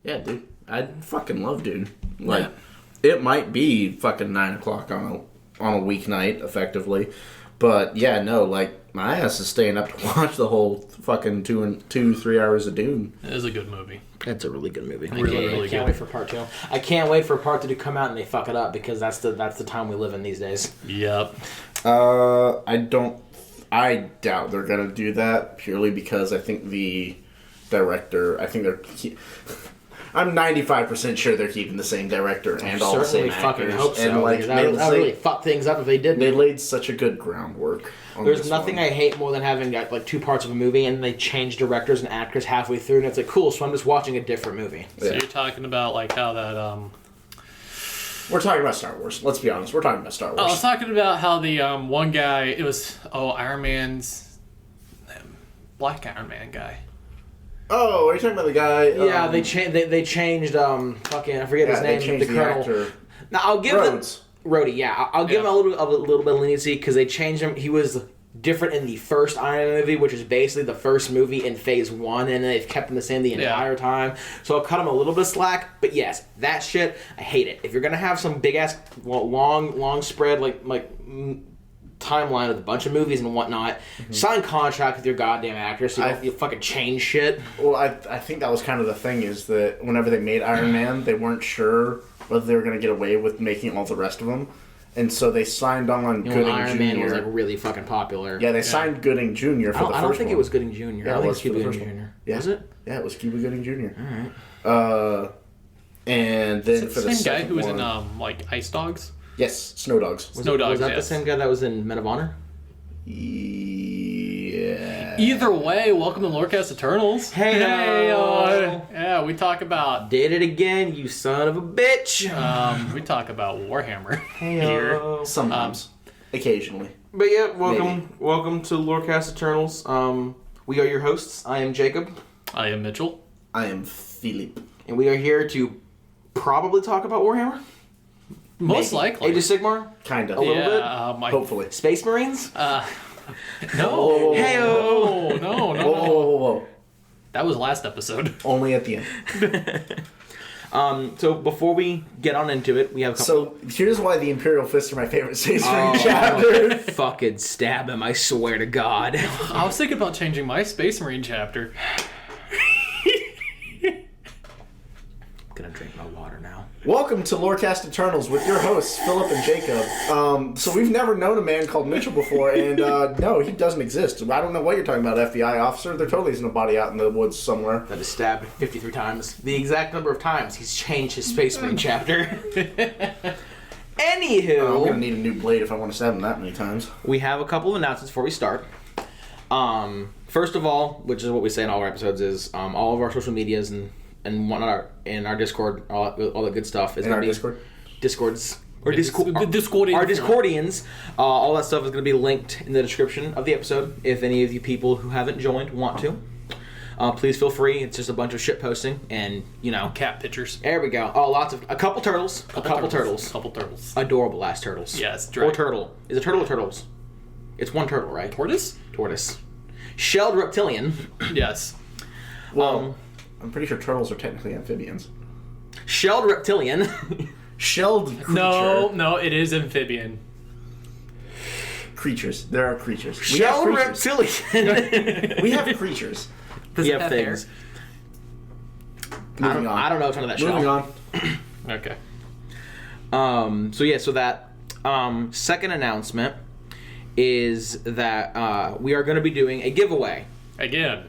Yeah, dude. I fucking love Dune. Like, it might be fucking 9 o'clock on a weeknight, effectively. But, yeah, no, like, my ass is staying up to watch the whole fucking 3 hours of Dune. It is a good movie. It's a really good movie. Really I can't wait for part 2. I can't wait for part 2 to come out and they fuck it up because that's the time we live in these days. Yep. I doubt they're gonna do that purely because I think the director. I'm 95% sure they're keeping the same director and all the same actors. Fucking hope so. And like, that would really fuck things up if they didn't. They laid such a good groundwork. There's nothing I hate more than having like 2 parts of a movie and they change directors and actors halfway through, and it's like, cool, so I'm just watching a different movie. So you're talking about like how that We're talking about Star Wars. Let's be honest. We're talking about Star Wars. I was talking about how the one guy, it was Iron Man's Black Iron Man guy. Oh, are you talking about the guy? Yeah, they changed fucking I forget his name. They changed the Colonel. actor. Now I'll give Rhodes. Rhodey, yeah. I'll give him a little bit of leniency because they changed him. He was different in the first Iron Man movie, which is basically the first movie in Phase 1, and they've kept him the same the entire time. So I'll cut him a little bit of slack, but yes, that shit, I hate it. If you're going to have some big-ass, long spread, like timeline with a bunch of movies and whatnot, sign contract with your goddamn actors so you fucking change shit. Well, I think that was kind of the thing, is that whenever they made Iron Man, they weren't sure whether they were going to get away with making all the rest of them. And so they signed on Gooding Jr. Iron Man was like really fucking popular. Yeah, they signed Gooding Jr. for the first one. I don't think it was Gooding Jr. Yeah, I think it was Cuba Gooding Gooding Jr. Jr. Yeah. Was it? Yeah, it was Cuba Gooding Jr. Alright. And then for the same guy second who was one, in like Ice Dogs? Yes, Snow Dogs. Was that the same guy that was in Men of Honor? Yeah. Either way, welcome to Lorecast Eternals. Hey, yeah, we talk about did it again, you son of a bitch. We talk about Warhammer here. Sometimes. Occasionally. But yeah, welcome to Lorecast Eternals. We are your hosts. I am Jacob. I am Mitchell. I am Philippe. And we are here to probably talk about Warhammer. Most likely. Age of Sigmar? Kind of. A little bit? Hopefully. Space Marines? No. Hey-o. No. Whoa. That was last episode. Only at the end. So before we get on into it, we have a couple... So here's why the Imperial Fists are my favorite Space Marine chapter. Fucking stab him, I swear to God. I was thinking about changing my Space Marine chapter. I'm gonna drink my water now. Welcome to Lorecast Eternals with your hosts, Philip and Jacob. So we've never known a man called Mitchell before, and no, he doesn't exist. I don't know what you're talking about, FBI officer. There totally isn't a body out in the woods somewhere. That is stabbed 53 times. The exact number of times he's changed his Space Marine chapter. Anywho... I'm going to need a new blade if I want to stab him that many times. We have a couple of announcements before we start. First of all, which is what we say in all our episodes, is all of our social medias and whatnot in our Discord, all the good stuff is in going our to be Discord. Our Discordians. All that stuff is going to be linked in the description of the episode. If any of you people who haven't joined want to, please feel free. It's just a bunch of shit posting and cat pictures. There we go. Oh, a couple turtles. A couple turtles. Adorable ass turtles. Yes. Or turtle. Is it turtle or turtles? It's one turtle, right? Tortoise. Shelled reptilian. Yes. Well, I'm pretty sure turtles are technically amphibians. Shelled reptilian. Shelled creature. No, it is amphibian. Creatures. There are creatures. Shelled reptilian. We have creatures. We have things. I don't know a ton of that shit. Moving on. Okay. So that second announcement is that we are going to be doing a giveaway. Again.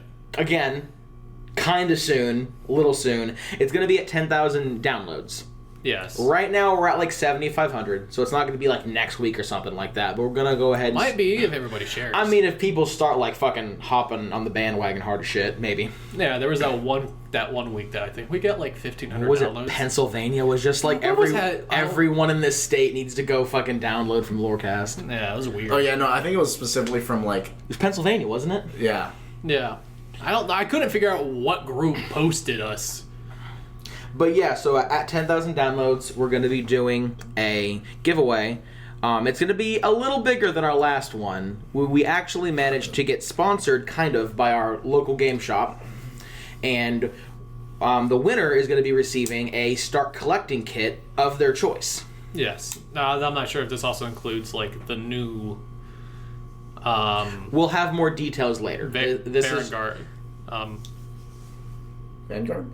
Kind of soon, a little soon. It's going to be at 10,000 downloads. Yes. Right now we're at like 7,500, so it's not going to be like next week or something like that. But we're going to go ahead. Might be if everybody shares. I mean, if people start like fucking hopping on the bandwagon hard as shit, maybe. Yeah, there was that one week that I think we got like 1,500 downloads. It Pennsylvania was just like everyone in this state needs to go fucking download from Lorecast. Yeah, it was weird. Oh yeah, no, I think it was specifically from like. It was Pennsylvania, wasn't it? Yeah. Yeah. I couldn't figure out what group posted us. But yeah, so at 10,000 downloads, we're going to be doing a giveaway. It's going to be a little bigger than our last one. We actually managed to get sponsored, kind of, by our local game shop. And the winner is going to be receiving a start collecting kit of their choice. Yes. I'm not sure if this also includes like the new. We'll have more details later. Vanguard.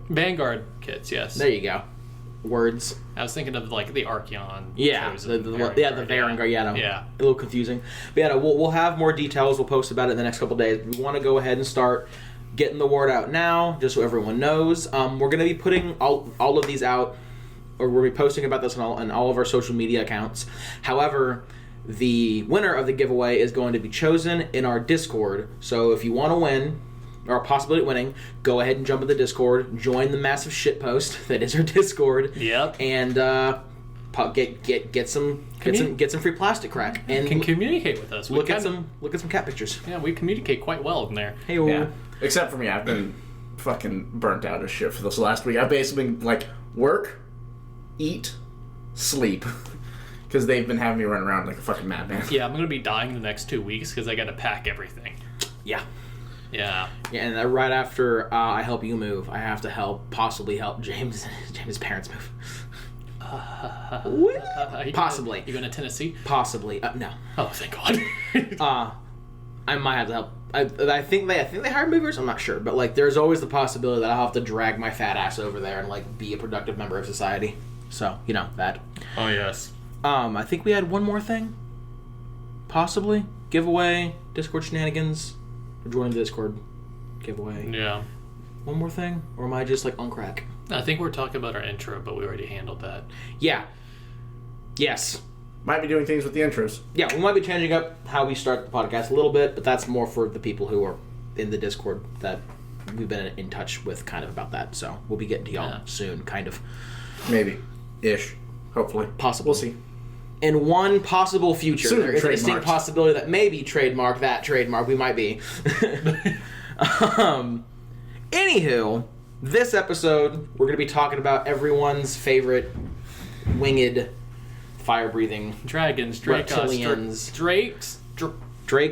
Vanguard kits. Yes. There you go. Words. I was thinking of like the Archeon. Yeah. The Vanguard. Yeah. Yeah. A little confusing. But yeah, we'll have more details. We'll post about it in the next couple of days. We want to go ahead and start getting the word out now, just so everyone knows. We're going to be putting all of these out, or we'll be posting about this on all of our social media accounts. However, the winner of the giveaway is going to be chosen in our Discord. So if you want to win, or a possibility of winning, go ahead and jump in the Discord, join the massive shitpost that is our Discord. Yep. And get some free plastic crack, and can communicate with us. Look at some cat pictures. Yeah, we communicate quite well in there. Hey, yeah. Except for me, I've been fucking burnt out as shit for this last week. I've basically been like work, eat, sleep, because they've been having me run around like a fucking madman. Yeah, I'm gonna be dying the next 2 weeks because I gotta pack everything. Yeah. Yeah. Yeah, and right after I help you move, I have to possibly help James' parents move. Possibly. You going to Tennessee? Possibly. No. Oh, thank God. I might have to help. I think they hire movers. I'm not sure, but like, there's always the possibility that I'll have to drag my fat ass over there and like be a productive member of society. So that. Oh yes. I think we had one more thing. Possibly giveaway, Discord shenanigans, or join the Discord giveaway. Yeah. One more thing, or am I just like on crack? I think we're talking about our intro, but we already handled that. Yeah. Yes. Might be doing things with the intros. Yeah, we might be changing up how we start the podcast a little bit, but that's more for the people who are in the Discord that we've been in touch with kind of about that. So we'll be getting to y'all soon, kind of. Maybe. Ish. Hopefully. Possible. We'll see. In one possible future, Soon, there is a distinct possibility that maybe trademark we might be. Anywho, this episode, we're going to be talking about everyone's favorite winged, fire-breathing dragons, reptilians, Drakes,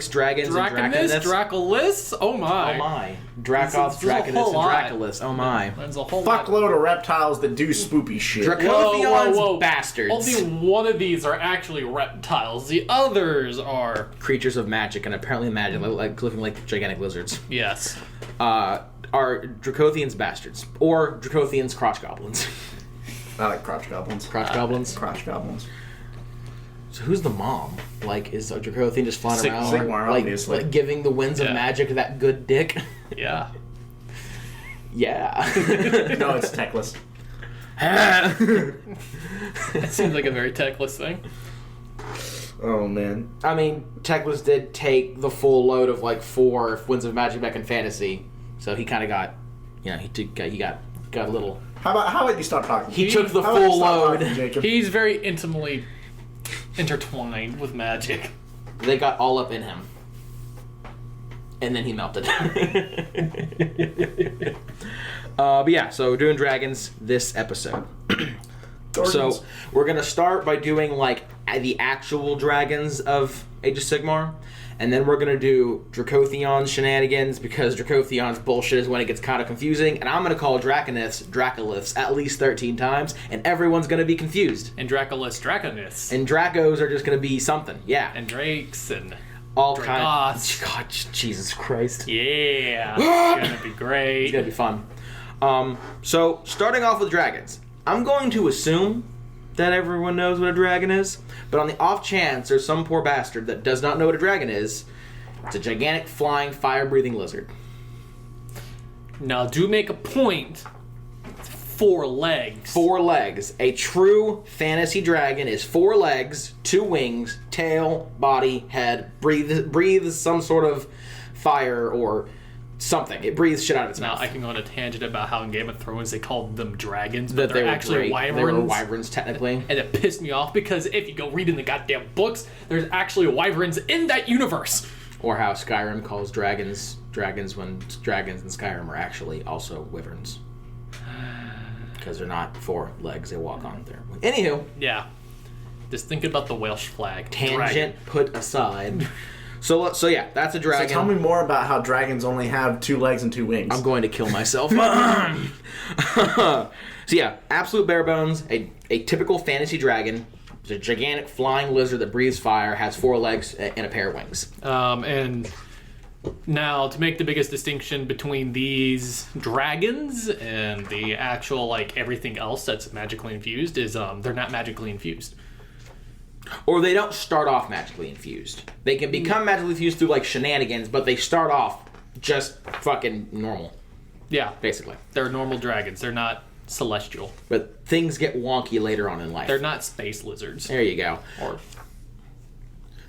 dragons, Draconiths, and Dracoths. Oh my! Oh my! Dracoths, Draconiths, and Dracoths. Oh my! There's a whole fuckload of reptiles that do spoopy shit. Dracothians, bastards. Only one of these are actually reptiles. The others are creatures of magic, and apparently magic, looking like gigantic lizards. Yes. Are Dracothians bastards or Dracothians crotch goblins? I like crotch goblins. Crotch goblins. Crotch goblins. So who's the mom? Like, is a Dracothian just flying around, Sigmar, obviously. like giving the winds of magic to that good dick? Yeah. Yeah. No, it's Teclis. That seems like a very Teclis thing. Oh man. I mean, Teclis did take the full load of like 4 winds of magic back in fantasy, so he kind of got, he got a little. How about you stop talking? He took the full load. He's very intimately intertwined with magic. They got all up in him. And then he melted. But yeah, so we're doing dragons this episode. So we're going to start by doing like the actual dragons of Age of Sigmar. And then we're going to do Dracothion shenanigans, because Dracothion's bullshit is when it gets kind of confusing. And I'm going to call Draconiths Dracoliths at least 13 times, and everyone's going to be confused. And Draconiths. And Dracos are just going to be something, yeah. And Drakes and all Dracoths. kinds. God, Jesus Christ. Yeah. It's going to be great. It's going to be fun. So, starting off with dragons. I'm going to assume that everyone knows what a dragon is, but on the off chance there's some poor bastard that does not know what a dragon is, it's a gigantic flying fire-breathing lizard. Now do make a point. 4 legs. 4 legs. A true fantasy dragon is 4 legs, 2 wings, tail, body, head, breathes some sort of fire or something. It breathes shit out of its mouth. Now I can go on a tangent about how in Game of Thrones they called them dragons, but they're actually wyverns. They were wyverns, technically. And it pissed me off because if you go read in the goddamn books, there's actually wyverns in that universe. Or how Skyrim calls dragons when dragons in Skyrim are actually also wyverns. Because they're not 4 legs, they walk on there. Anywho. Yeah. Just think about the Welsh flag. Tangent put aside. So yeah, that's a dragon. So tell me more about how dragons only have 2 legs and 2 wings. I'm going to kill myself. So yeah, absolute bare bones, a typical fantasy dragon. It's a gigantic flying lizard that breathes fire, has 4 legs and a pair of wings. And now, to make the biggest distinction between these dragons and the actual, like, everything else that's magically infused is they're not magically infused. Or they don't start off magically infused. They can become magically infused through, like, shenanigans, but they start off just fucking normal. Yeah. Basically. They're normal dragons. They're not celestial. But things get wonky later on in life. They're not space lizards. There you go. Or...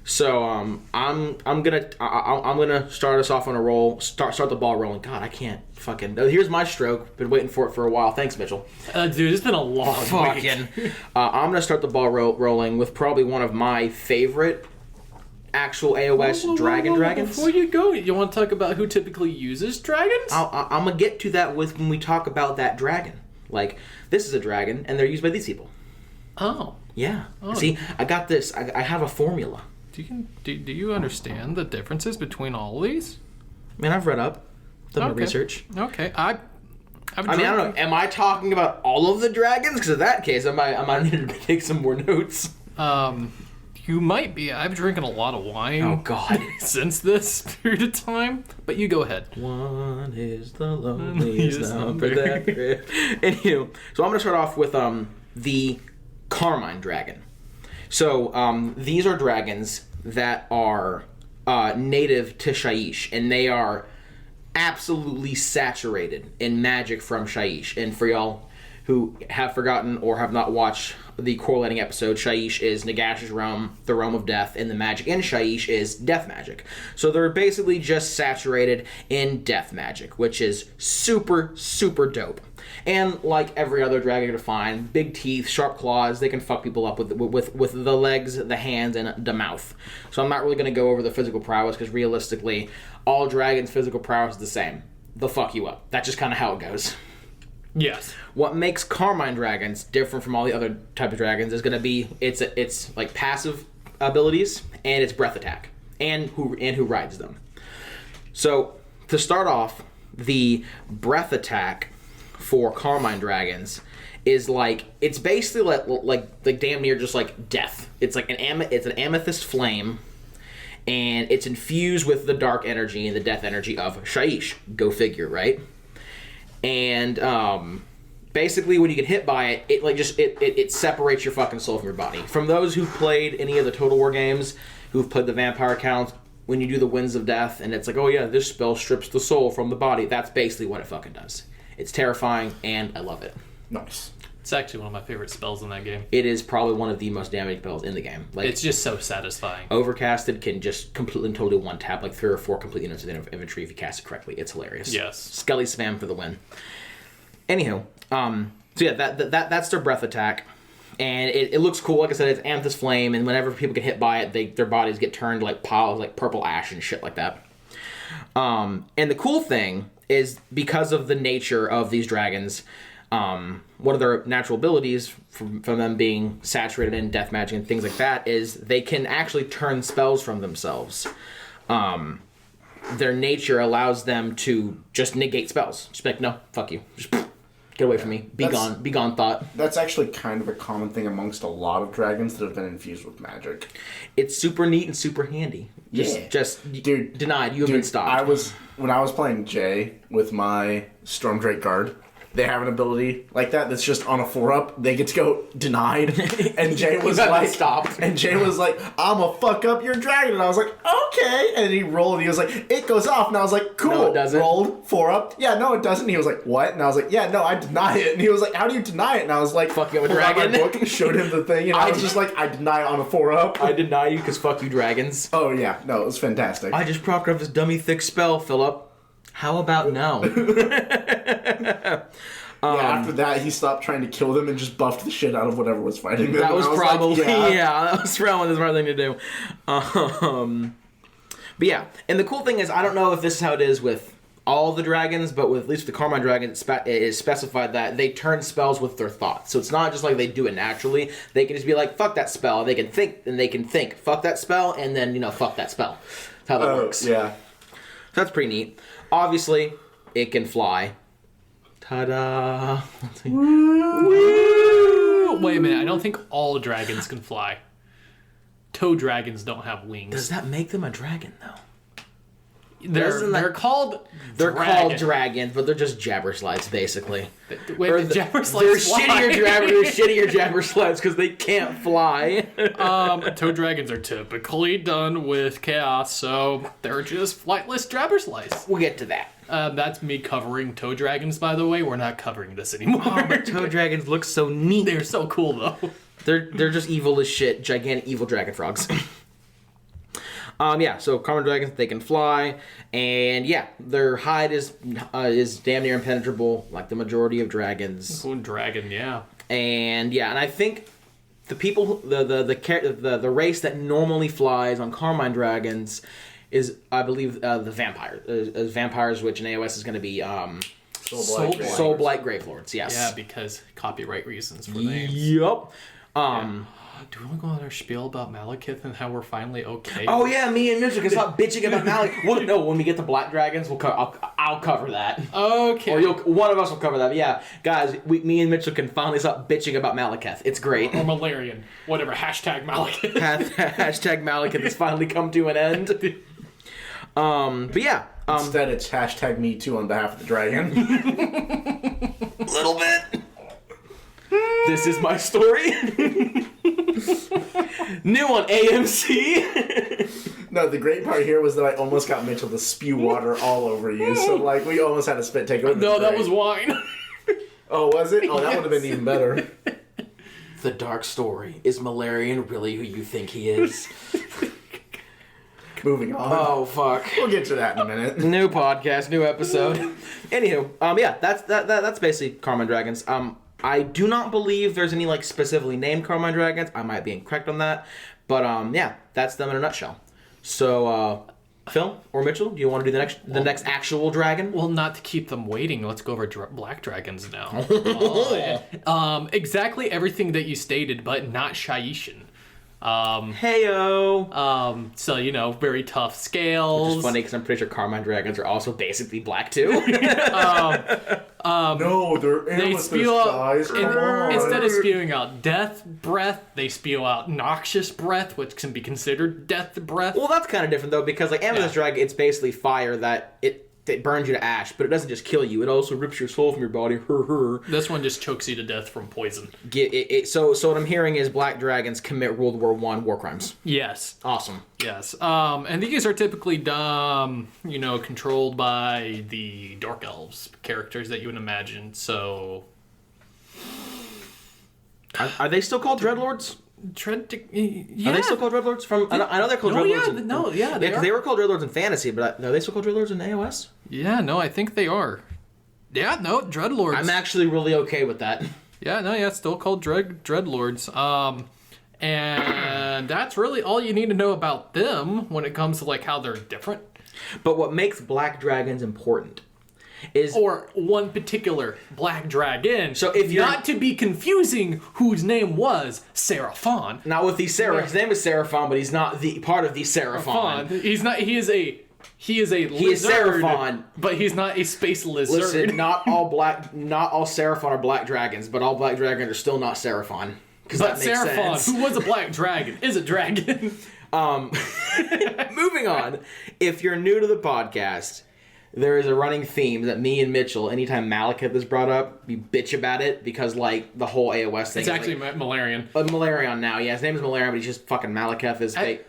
So I'm gonna start us off on a roll. Start the ball rolling. God, I can't fucking. Here's my stroke. Been waiting for it for a while. Thanks, Mitchell. Dude, it's been a long fucking. I'm gonna start the ball rolling with probably one of my favorite actual AOS dragons. Before you go, you want to talk about who typically uses dragons? I'm gonna get to that when we talk about that dragon. Like, this is a dragon, and they're used by these people. Oh. Yeah. Oh. See, I got this. I have a formula. Do you understand the differences between all of these? Man, I've read up, done my research. Okay, I mean, I don't know. Am I talking about all of the dragons? Because in that case, I might need to take some more notes. You might be. I've drinking a lot of wine. Oh God! Since this period of time, but you go ahead. One is the loneliest number that. Anywho, so I'm gonna start off with the Carmine dragon. So these are dragons that are native to Shyish, and they are absolutely saturated in magic from Shyish. And for y'all who have forgotten or have not watched the correlating episode, Shyish is Nagash's realm, the realm of death, and the magic in Shyish is death magic. So they're basically just saturated in death magic, which is super, super dope. And like every other dragon to find, big teeth, sharp claws, they can fuck people up with the legs, the hands, and the mouth. So I'm not really going to go over the physical prowess, because realistically, all dragons' physical prowess is the same. They'll fuck you up. That's just kind of how it goes. Yes. What makes Carmine dragons different from all the other type of dragons is going to be it's like passive abilities and its breath attack and who rides them. So to start off, the breath attack for Carmine dragons is it's basically like damn near just like death. It's like an amethyst flame, and it's infused with the dark energy and the death energy of Shyish. Go figure, right? And basically, when you get hit by it, it separates your fucking soul from your body. From those who've played any of the Total War games, who've played the vampire counts, when you do the Winds of Death, and it's like, oh yeah, this spell strips the soul from the body. That's basically what it fucking does. It's terrifying, and I love it. Nice. It's actually one of my favorite spells in that game. It is probably one of the most damaging spells in the game. It's just so satisfying. Overcasted can just completely and totally one-tap, like 3 or 4 complete units of inventory if you cast it correctly. It's hilarious. Yes. Skelly spam for the win. Anywho, so yeah, that's their breath attack. And it looks cool. Like I said, it's amethyst flame, and whenever people get hit by it, their bodies get turned like piles, like purple ash and shit like that. And the cool thing is, because of the nature of these dragons, one of their natural abilities from them being saturated in death magic and things like that is they can actually turn spells from themselves. Their nature allows them to just negate spells. Just be like, no, fuck you. Just get away from me. Be gone, thought. That's actually kind of a common thing amongst a lot of dragons that have been infused with magic. It's super neat and super handy. Dude, denied. You have been stopped. When I was playing Jay with my Storm Drake Guard, they have an ability like that that's just on a 4-up. They get to go denied. And Jay was like, stopped. And Jay was like, I'm gonna fuck up your dragon. And I was like, okay. And he rolled and he was like, it goes off. And I was like, cool. No, it doesn't. Rolled 4-up. Yeah, no, it doesn't. And he was like, what? And I was like, yeah, no, I deny it. And he was like, how do you deny it? And I was like, fuck you, a dragon. My book, showed him the thing. And I was just like, I deny it on a 4-up. I deny you because fuck you, dragons. Oh, yeah. No, it was fantastic. I just propped up this dummy thick spell, Philip. How about no? After that, he stopped trying to kill them and just buffed the shit out of whatever was fighting them. That was probably, that was probably the smart thing to do. But yeah, and the cool thing is, I don't know if this is how it is with all the dragons, but with at least the Carmine dragon, it is specified that they turn spells with their thoughts. So it's not just like they do it naturally. They can just be like, fuck that spell. They can think, and they can think, fuck that spell, and then, fuck that spell. how that works. Yeah. That's pretty neat. Obviously, it can fly. Ta-da! Woo! Wait a minute, I don't think all dragons can fly. Toad dragons don't have wings. Does that make them a dragon, though? They're called dragons, but they're just jabberslides, basically. Wait, Or jabberslides they're fly? shittier jabberslides because they can't fly. Toad dragons are typically done with chaos, so they're just flightless jabberslides. We'll get to that. That's me covering toad dragons, by the way. We're not covering this anymore. Oh, but toad dragons look so neat. They're so cool, though. They're just evil as shit, gigantic evil dragon frogs. So common dragons, they can fly, and their hide is damn near impenetrable, like the majority of dragons. Cool dragon, yeah. And I think the people, the race that normally flies on Carmine dragons is, I believe, the vampires. Vampires, which in AOS is going to be Soul-Blight Gravelords. Yes. Yeah, because copyright reasons for names. Yup. Do we want to go on our spiel about Malekith and how we're finally okay? Oh yeah, me and Mitchell can stop bitching about Malekith. Well, no, when we get to Black Dragons, I'll cover that. Okay. Or one of us will cover that. But yeah, guys, me and Mitchell can finally stop bitching about Malekith. It's great. Or Malarian. Whatever. Hashtag Malekith. Hashtag Malekith has finally come to an end. But yeah. Instead, it's hashtag me too on behalf of the dragon. Little bit. This is my story. New on AMC. No, the great part here was that I almost got Mitchell to spew water all over you. So, we almost had a spit take. No, that was wine. Oh, was it? Oh, that would have been even better. The dark story. Is Malarian really who you think he is? Moving on. Oh, fuck. We'll get to that in a minute. New podcast, new episode. Anywho, that's basically Carmine Dragons. I do not believe there's any specifically named Carmine Dragons. I might be incorrect on that, but that's them in a nutshell. So, Phil or Mitchell, do you want to do the next actual dragon? Well, not to keep them waiting. Let's go over Black Dragons now. Exactly everything that you stated, but not Shaishin. Heyo. So, very tough scales. Which is funny because I'm pretty sure Carmine Dragons are also basically black too. No, they're amethyst guys. Instead of spewing out death breath, they spew out noxious breath, which can be considered death breath. Well, that's kind of different though, because amethyst dragon, it's basically fire that it burns you to ash, but it doesn't just kill you. It also rips your soul from your body. This one just chokes you to death from poison. So what I'm hearing is black dragons commit World War I war crimes. Yes. Awesome. Yes. And these are typically controlled by the Dark Elves characters that you would imagine. So, are they still called Dreadlords? Yeah. Are they still called Dreadlords? I know they're called Dreadlords. They were called Dreadlords in Fantasy, but are they still called Dreadlords in AOS? Yeah, no, I think they are. Yeah, no, Dreadlords. I'm actually really okay with that. Yeah, still called Dreadlords. And that's really all you need to know about them when it comes to how they're different. But what makes black dragons important is one particular black dragon. So if you're not to be confusing, whose name was Seraphon. Not with the His name is Seraphon, but he's not the part of the Seraphon. He's not. He is a lizard. He is Seraphon, but he's not a space lizard. Listen, not all Seraphon are black dragons, but all black dragons are still not Seraphon. But Seraphon, who was a black dragon, is a dragon. Moving on. If you're new to the podcast, there is a running theme that me and Mitchell, anytime Malekith is brought up, we bitch about it because, the whole AOS thing. It's actually Malarian. Malarian now, yeah. His name is Malarian, but he's just fucking Malekith.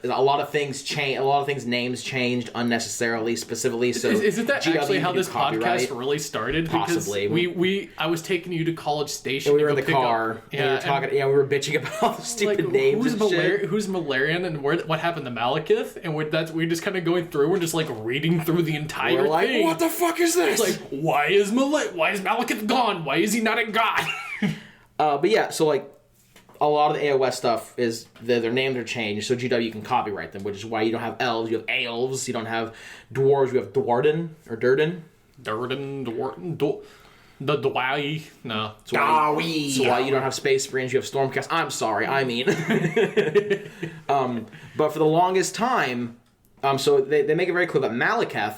A lot of things change. A lot of things names changed unnecessarily, specifically. So isn't that GW actually how this podcast really started? Possibly. Because I was taking you to College Station. We were in the car. We were talking. We were bitching about all the stupid names. Who's Malarian and what happened to Malekith? And we're just kind of going through. We're just reading through the entire thing. What the fuck is this? It's why is Malekith gone? Why is he not a god? But yeah, so a lot of the AOS stuff is their names are changed, so GW can copyright them, which is why you don't have elves, you have elves, you don't have dwarves, you have Dwarden or Durden. The Dwai. No. So why you don't have Space Marines, you have Stormcast. I'm sorry, I mean. But for the longest time, So they make it very clear that Malekith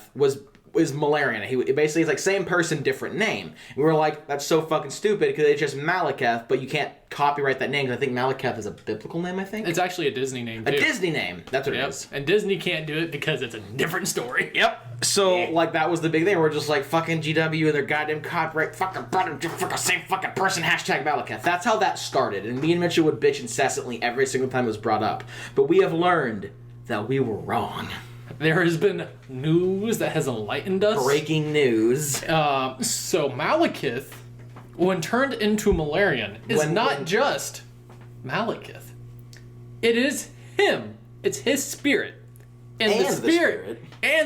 is Malarian. He basically is like same person, different name. And we were like, that's so fucking stupid because it's just Malekith, but you can't copyright that name because I think Malekith is a biblical name. I think It's actually a Disney name. Too. a Disney name. That's what it is. And Disney can't do it because it's a different story. Yep. So like that was the big thing. We're just like fucking GW and their goddamn copyright fucking same fucking person hashtag Malekith. That's how that started. And me and Mitchell would bitch incessantly every single time it was brought up. But we have learned that we were wrong. There has been news that has enlightened us. Breaking news. So Malekith, when turned into Malarian, is not just Malekith. It is him. It's his spirit. And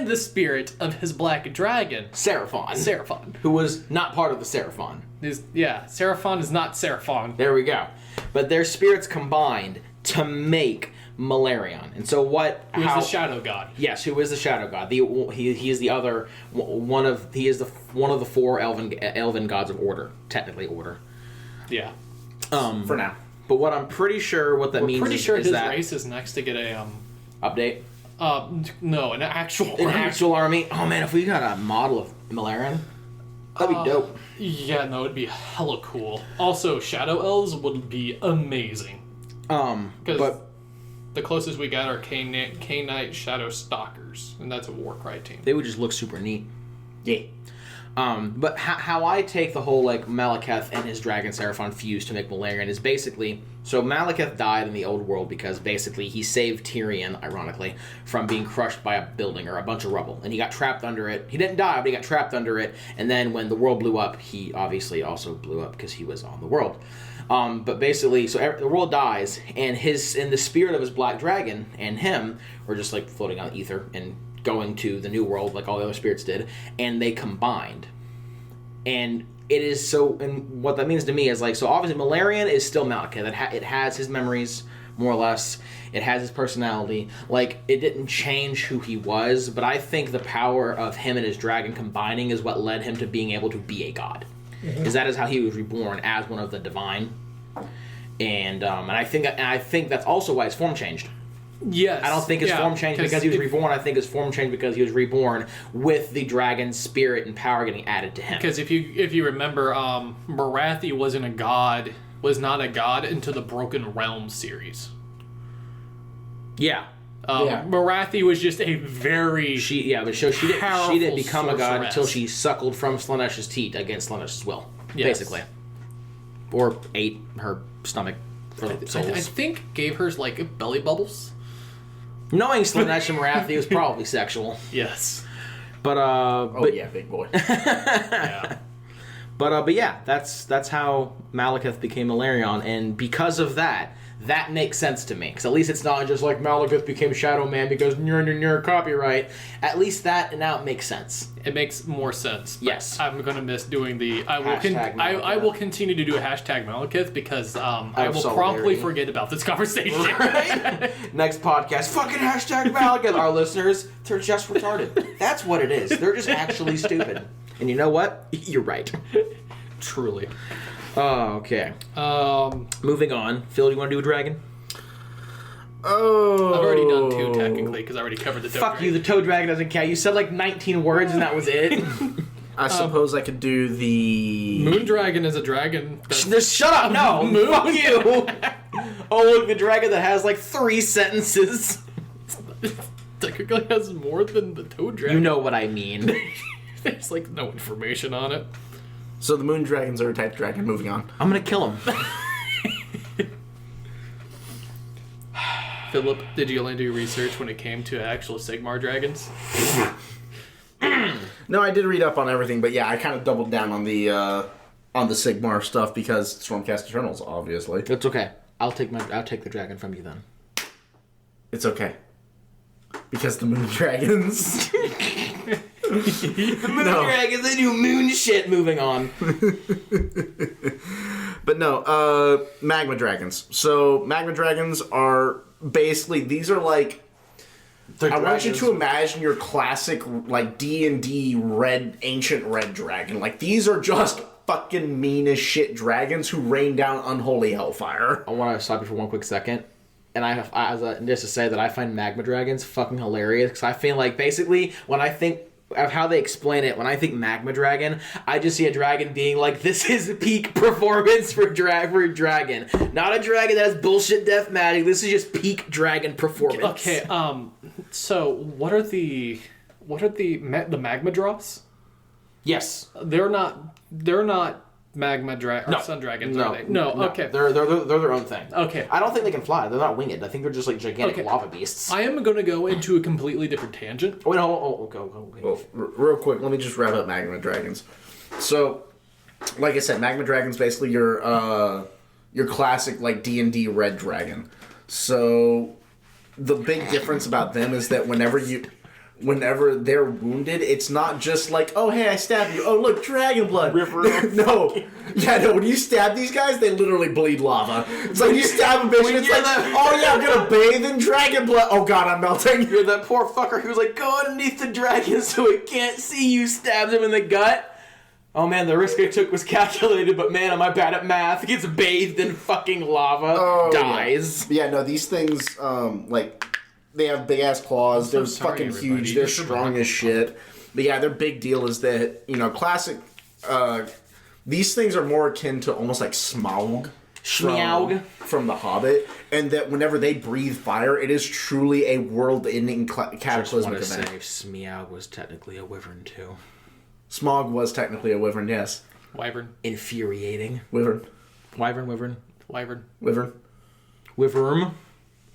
the spirit of his black dragon. Seraphon. Who was not part of the Seraphon. Seraphon is not Seraphon. There we go. But their spirits combined to make Malarian. And so Who's the shadow god? Yes, who is the shadow god? He is the other one of the four elven gods of order, technically order. Yeah. For now. But what I'm pretty sure what that means pretty sure is his that race is next to get a update. No, an actual army. Oh man, if we got a model of Malarian, that'd be dope. Yeah, no, it'd be hella cool. Also, shadow elves would be amazing. Because the closest we got are K-Knight Shadow Stalkers, and that's a Warcry team. They would just look super neat. Yeah. But how I take the whole like Malekith and his dragon Seraphon fuse to make Malarian is basically, so Malekith died in the old world because basically he saved Tyrion, ironically, from being crushed by a building or a bunch of rubble, and he got trapped under it. He didn't die, but he got trapped under it, and then when the world blew up, he obviously also blew up because he was on the world. But basically, so the world dies, and the spirit of his black dragon and him were just like floating on ether and going to the new world like all the other spirits did, and they combined. And it is so, and what that means to me is like, so obviously Malarian is still Malekith. It has his memories, more or less. It has his personality. Like, it didn't change who he was, but I think the power of him and his dragon combining is what led him to being able to be a god. Because that is how he was reborn, as one of the divine. And I think that's also why his form changed. Yes. I don't think his form changed because he was reborn. I think his form changed because he was reborn with the dragon's spirit and power getting added to him. Because if you remember, Marathi was not a god until the Broken Realms series. Yeah. Marathi was just a very she didn't become a god until she suckled from Slanesh's teat against Slanesh's will, basically, or ate her stomach for the souls. I think gave her like belly bubbles. Knowing Slanesh and Marathi was probably sexual. Yes, but yeah, big boy. Yeah. But yeah, that's how Malekith became Malarian, and because of that makes sense to me. Because at least it's not just like Malekith became Shadow Man because near copyright. At least that now it makes sense. It makes more sense. Yes. I'm gonna miss doing the. I will continue to do a hashtag Malekith because I will promptly forget about this conversation. Right? Next podcast, fucking hashtag Malekith. Our listeners, they're just retarded. That's what it is. They're just actually stupid. And you know what? You're right. Truly. Oh, okay. Moving on. Phil, do you want to do a dragon? Oh. I've already done two, technically, because I already covered the toad dragon. Fuck you, the toad dragon doesn't count. You said like 19 words and that was it. I suppose I could do the... Moon dragon is a dragon. Shut up! No! Fuck you! Oh, look, the dragon that has like 3 sentences. Technically has more than the toad dragon. You know what I mean. There's like no information on it. So the moon dragons are a type dragon. Moving on. I'm gonna kill him. Philip, did you only do research when it came to actual Sigmar dragons? No, I did read up on everything, but yeah, I kind of doubled down on the Sigmar stuff because Stormcast Eternals, obviously. It's okay. I'll take the dragon from you then. It's okay. Because the moon dragons. The moon dragons, they do moon shit. Moving on. But no, magma dragons. So magma dragons are basically, these are like, I want you to imagine your classic like D&D ancient red dragon. Like, these are just fucking mean as shit dragons who rain down unholy hellfire. I want to stop you for one quick second. just to say that I find magma dragons fucking hilarious, because I feel like basically when I think of how they explain it, when I think magma dragon, I just see a dragon being like, this is peak performance for dragon. Not a dragon that has bullshit death magic. This is just peak dragon performance. Okay, so what are the magma drops? Yes. They're not magma sun dragons, are they? No, okay. They're their own thing. Okay. I don't think they can fly. They're not winged. I think they're just like gigantic lava beasts. I am going to go into a completely different tangent. Wait, go. Well, real quick, let me just wrap up magma dragons. So, like I said, magma dragons basically your classic like D&D red dragon. So, the big difference about them is that whenever they're wounded, it's not just like, oh, hey, I stabbed you. Oh, look, dragon blood. No. Yeah, no, when you stab these guys, they literally bleed lava. It's like you stab a bitch and it's like, oh, yeah, I'm going to bathe in dragon blood. Oh, God, I'm melting. You're that poor fucker who's like, go underneath the dragon so it can't see you. Stabs him in the gut. Oh, man, the risk I took was calculated, but man, am I bad at math. Gets bathed in fucking lava. Dies. Yeah, no, these things, they have big ass claws. They're fucking huge. They're strong as shit. But yeah, their big deal is that, classic. These things are more akin to almost like Smaug. From The Hobbit. And that whenever they breathe fire, it is truly a world ending cataclysmic event. Smaug was technically a wyvern too. Smaug was technically a wyvern, yes. Wyvern. Infuriating. Wyvern. Wyvern. Wyvern. Wyvern. Wyvern.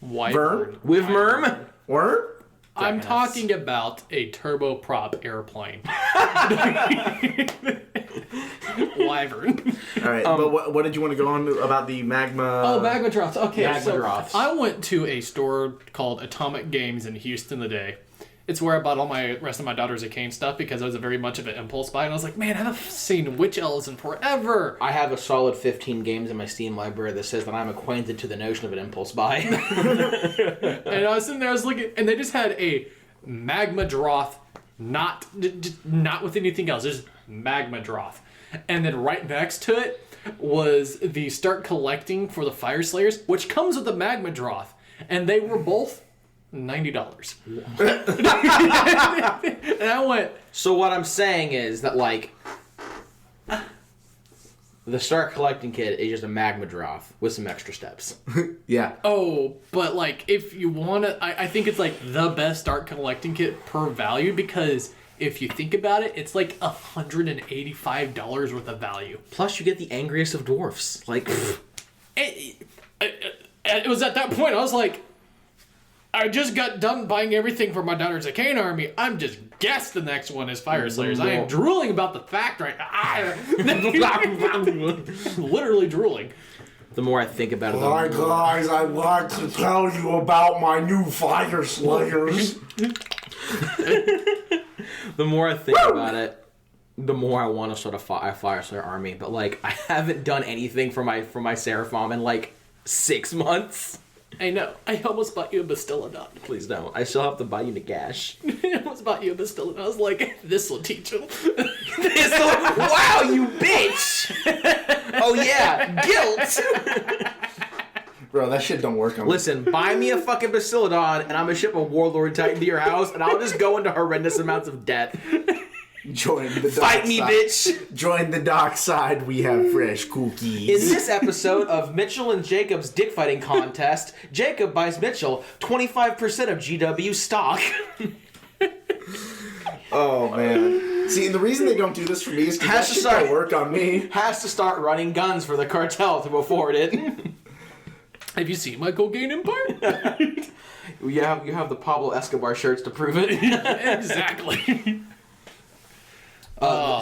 Wyvern. Wyvern. Word? I'm talking about a turboprop airplane. Wyvern. All right, but what did you want to go on about the magma? Oh, magma drops. Okay, Drops. I went to a store called Atomic Games in Houston today. It's where I bought all my rest of my Daughters of Cain stuff because I was very much of an impulse buy, and I was like, man, I haven't seen Witch Elves in forever. I have a solid 15 games in my Steam library that says that I'm acquainted to the notion of an impulse buy. And I was sitting there, I was looking, and they just had a magma droth, not with anything else, just magma droth. And then right next to it was the start collecting for the Fire Slayers, which comes with the magma droth, and they were both $90. And I went. So what I'm saying is that the start collecting kit is just a magma droth with some extra steps. Yeah. Oh, but if you want to, I think it's the best start collecting kit per value, because if you think about it, it's $185 worth of value. Plus, you get the angriest of dwarfs. It was at that point I was like, I just got done buying everything for my Daughters of Cain army. I'm just guess the next one is Fire Slayers. I am drooling about the fact right now. Literally drooling. The more I think about it, hi guys, I'd like to tell you about my new Fire Slayers. The more I think about it, the more I want to start a Fire Slayer army. But I haven't done anything for my Seraphim in 6 months. I know. I almost bought you a Bastiladon. Please don't. I still have to buy you Nagash. I almost bought you a Bastiladon. I was like, this will teach him. Wow, you bitch! Oh yeah, guilt! Bro, that shit don't work on me. Listen, buy me a fucking Bastiladon and I'm gonna ship a Warlord Titan to your house and I'll just go into horrendous amounts of debt. Join the dark Fight me, side. bitch! Join the dark side. We have fresh cookies. In this episode of Mitchell and Jacob's dick fighting contest, Jacob buys Mitchell 25% of GW stock. Oh man! See, the reason they don't do this for me is because that shit don't work on me. Has to start running guns for the cartel to afford it. Have you seen my cocaine empire? You have the Pablo Escobar shirts to prove it. Exactly.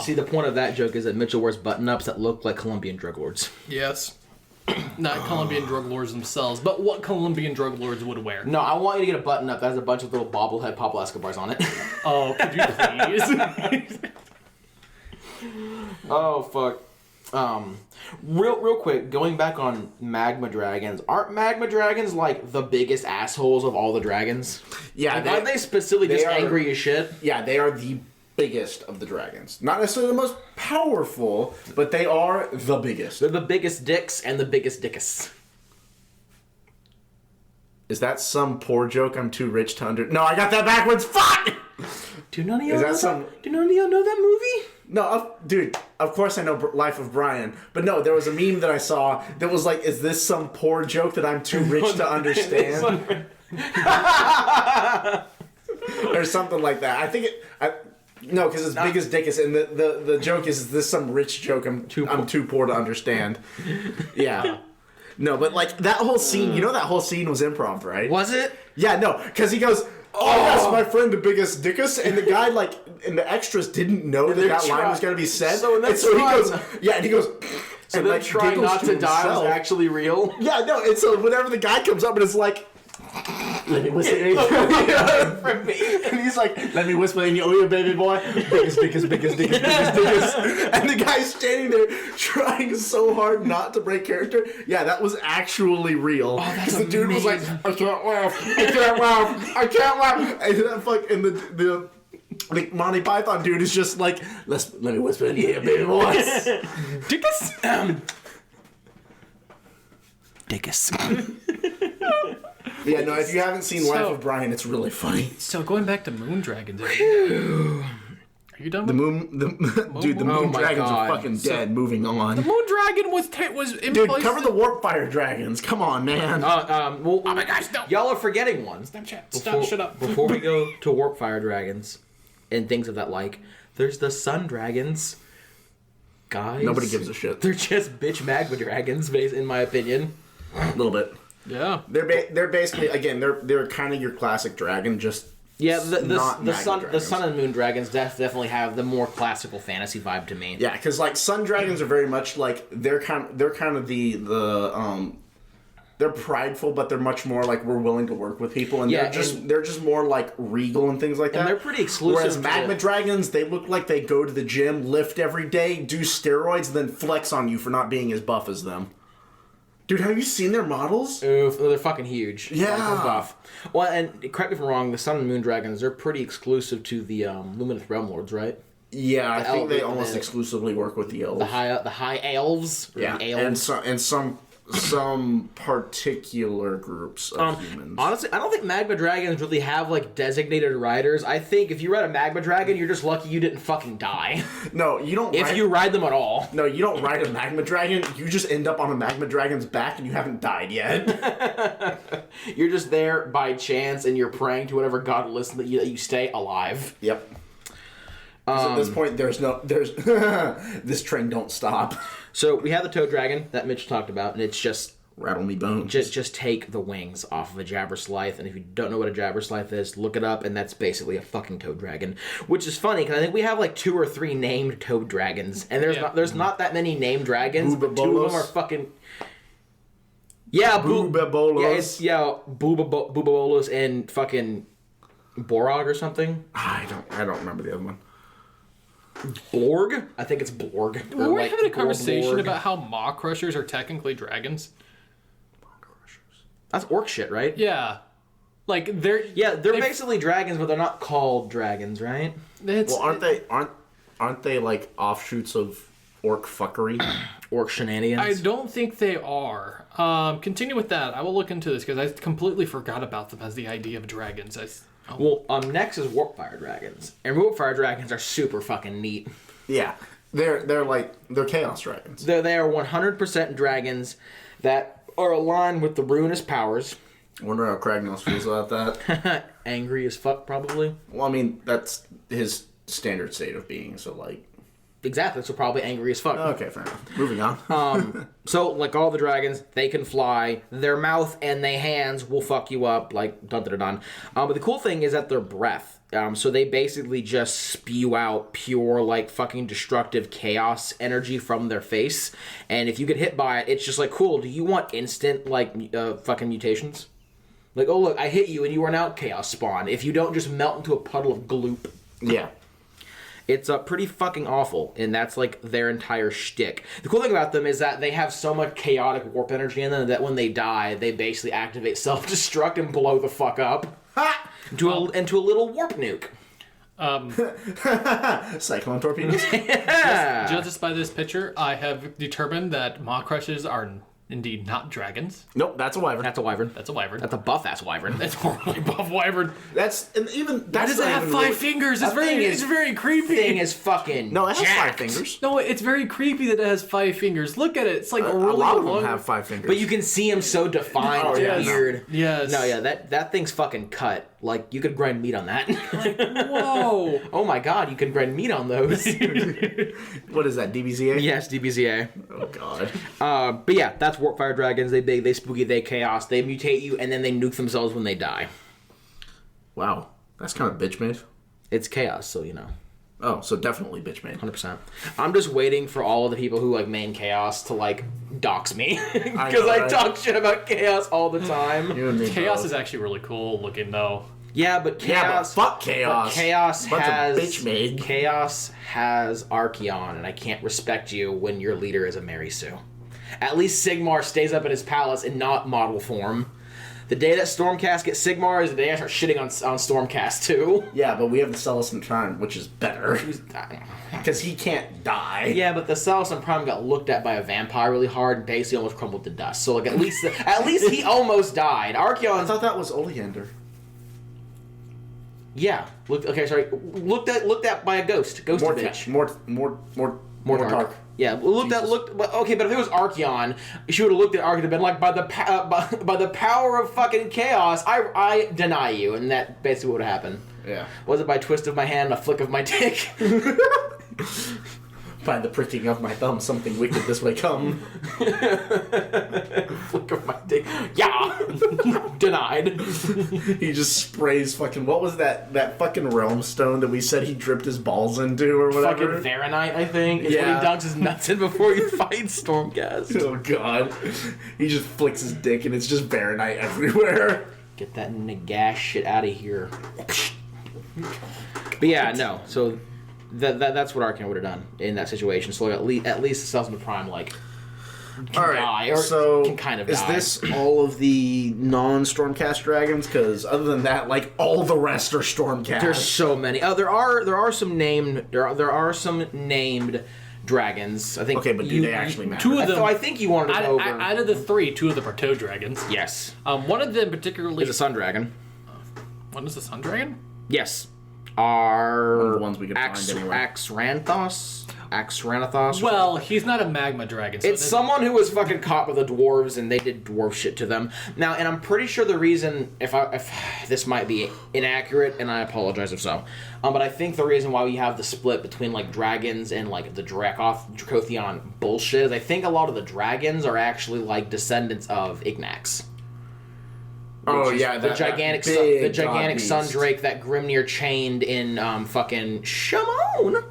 See, the point of that joke is that Mitchell wears button-ups that look like Colombian drug lords. Yes. Not Colombian drug lords themselves, but what Colombian drug lords would wear. No, I want you to get a button-up that has a bunch of little bobblehead Pablo Escobars on it. Oh, could you please? Oh, fuck. Real quick, going back on magma dragons, aren't magma dragons the biggest assholes of all the dragons? Yeah, aren't they specifically just angry as shit? Yeah, they are the biggest of the dragons. Not necessarily the most powerful, but they are the biggest. They're the biggest dicks and the biggest dickus. Is that some poor joke I'm too rich to under... No, I got that backwards. Fuck! Do none of y'all know that movie? No, dude, of course I know Life of Brian. But no, there was a meme that I saw that was like, is this some poor joke that I'm too rich to understand? Or something like that. I think no, because it's Biggest Dickus, and the joke is this some rich joke I'm too poor to understand. Yeah. No, but like that whole scene, you know that whole scene was improv, right? Was it? Yeah, no, because he goes, oh, yes, my friend, the Biggest Dickus, and the guy, like, and the extras didn't know that line was going to be said. So, and so he goes, yeah, and he goes, so and then trying not to die was actually real? Yeah, no, and so whenever the guy comes up and it's like, let me whisper in your ear. And he's like, let me whisper in your ear, baby boy. Biggest Dickus. And the guy's standing there trying so hard not to break character. Yeah, that was actually real. Oh, that's the dude was like, I can't laugh. And that the Monty Python dude is just like, let me whisper in your ear, baby boy. Dickus? Dickus. Yeah, no, if you haven't seen Life of Brian, it's really funny. So going back to moon dragons, are you done with the moon dragons are fucking dead. Moving on. The moon dragon was in Dude, place. cover the warp fire dragons. Come on, man. Well, oh my gosh, no. Y'all are forgetting one. Shut up. Before we go to warp fire dragons and things of that like, there's the sun dragons. Guys. Nobody gives a shit. They're just bitch magma dragons, in my opinion. A little bit. Yeah. They're basically, again, they're kind of your classic dragon, just the sun and moon dragons definitely have the more classical fantasy vibe to me. Yeah, because like sun dragons are very much like they're kind of they're prideful, but they're much more like we're willing to work with people, and they're just more like regal and things like that. And they're pretty exclusive. Whereas magma dragons, they look like they go to the gym, lift every day, do steroids, and then flex on you for not being as buff as them. Dude, have you seen their models? Oof, they're fucking huge. Yeah. They're buff. Well, and correct me if I'm wrong, the Sun and Moon Dragons, they're pretty exclusive to the Luminous Realm Lords, right? Yeah, I think they almost exclusively work with the elves. The high elves? Yeah, elves. and some particular groups of humans. Honestly, I don't think magma dragons really have like designated riders. I think if you ride a magma dragon, you're just lucky you didn't fucking die. No, you don't. If you ride them at all. No, you don't ride a magma dragon. You just end up on a magma dragon's back and you haven't died yet. You're just there by chance and you're praying to whatever god will listen that you stay alive. Yep. At this point, there's this train don't stop. So we have the toad dragon that Mitch talked about, and it's just rattle me bones. Just take the wings off of a Jabberslythe, and if you don't know what a Jabberslythe is, look it up, and that's basically a fucking toad dragon. Which is funny because I think we have like 2 or 3 named toad dragons, and there's not that many named dragons. But 2 of them are fucking. Yeah, Boobabolos. Boobabolos and fucking Borog or something. I don't remember the other one. Blorg? I think it's Blorg. We were having a conversation about how Maw Crushers are technically dragons. Maw Crushers. That's orc shit, right? Yeah. Like they're basically dragons, but they're not called dragons, right? Aren't they like offshoots of orc fuckery? Orc shenanigans? I don't think they are. Continue with that. I will look into this because I completely forgot about them as the idea of dragons. Well, next is warp fire dragons, and warp fire dragons are super fucking neat. Yeah, they're chaos dragons. They are 100% dragons that are aligned with the ruinous powers. I wonder how Kragnos feels about that. Angry as fuck, probably. Well, I mean that's his standard state of being. So like. Exactly, so probably angry as fuck. Okay, fair enough. Moving on. So, like all the dragons, they can fly. Their mouth and their hands will fuck you up, like dun-dun-dun. But the cool thing is that their breath. So they basically just spew out pure, like, fucking destructive chaos energy from their face. And if you get hit by it, it's just like, cool, do you want instant, like, fucking mutations? Like, oh, look, I hit you and you are now chaos spawn. If you don't just melt into a puddle of gloop. Yeah. It's pretty fucking awful, and that's like their entire shtick. The cool thing about them is that they have so much chaotic warp energy in them that when they die, they basically activate self-destruct and blow the fuck up into a little warp nuke. Cyclone torpedoes. Yeah. Just by this picture, I have determined that Maw Crushes are Indeed, not dragons. Nope, that's a wyvern. That's a wyvern. That's a wyvern. That's a buff-ass wyvern. That's a really buff wyvern. That's and even Why that's does it not have even 5 really- fingers? It's very creepy. Thing is fucking No, it has jacked. 5 fingers. No, it's very creepy that it has 5 fingers. Look at it. It's like a really lot of long. them have 5 fingers. But you can see him so defined Oh, and yes. weird. Yes. No, yeah, that thing's fucking cut. Like, you could grind meat on that. Whoa. Oh my god, you could grind meat on those. What is that, DBZA? Yes, DBZA. Oh, God. But yeah, that's warp fire dragons. They big, they spooky, they chaos. They mutate you, and then they nuke themselves when they die. Wow. That's kind of bitch made. It's chaos, so you know. Oh, so definitely bitch made. 100%. I'm just waiting for all of the people who like main chaos to like dox me because I right? talk shit about chaos all the time. You and me Chaos both. is actually really cool looking, though. Yeah, but chaos. Yeah, but fuck chaos. But chaos Bunch of has bitch made. chaos has Archeon, and I can't respect you when your leader is a Mary Sue. At least Sigmar stays up in his palace in not model form. The day that Stormcast gets Sigmar is the day I start shitting on Stormcast too. Yeah, but we have the Celestin Prime, which is better. Because he can't die. Yeah, but the Celestin Prime got looked at by a vampire really hard and basically almost crumbled to dust. So like at least he almost died. I Archeon. thought that was Oleander. Yeah. Looked at by a ghost. Ghosty bitch. More dark. Yeah, but okay, but if it was Archeon, she would have looked at Archeon and been like, by the power of fucking chaos, I deny you, and that basically would have happened. Yeah. Was it by a twist of my hand, a flick of my dick? By the pricking of my thumb, something wicked this way come. Flick of my dick. Yeah! Denied. He just sprays fucking... What was that fucking realm stone that we said he dripped his balls into or whatever? Fucking Varanite, I think, is Yeah. when he dunks his nuts in before he fights Stormcast. Oh, God. He just flicks his dick and it's just Varanite everywhere. Get that Nagash shit out of here. But yeah, no, so... That's what Archeon would have done in that situation. So at least the Celestin Prime can die, or so can kind of is die. this all of the non-Stormcast dragons? Because other than that, like all the rest are Stormcast. There's so many. There are some named dragons. I think. Okay, but do they actually matter? 2 of them. I think you wanted to go over. Out of the 3, 2 of them are toe dragons. Yes. One of them particularly. Is a sun dragon. One is the sun dragon. Yes. Are One of the ones we could find anyway. Axranathos. Well, he's not a magma dragon. So It's someone who was fucking caught with the dwarves, and they did dwarf shit to them. Now, and I'm pretty sure the reason, if this might be inaccurate, and I apologize if so, but I think the reason why we have the split between like dragons and like the Dracothian bullshit is I think a lot of the dragons are actually like descendants of Ignax. Oh Which is yeah, the gigantic sun drake that Grimnir chained in fucking Shimon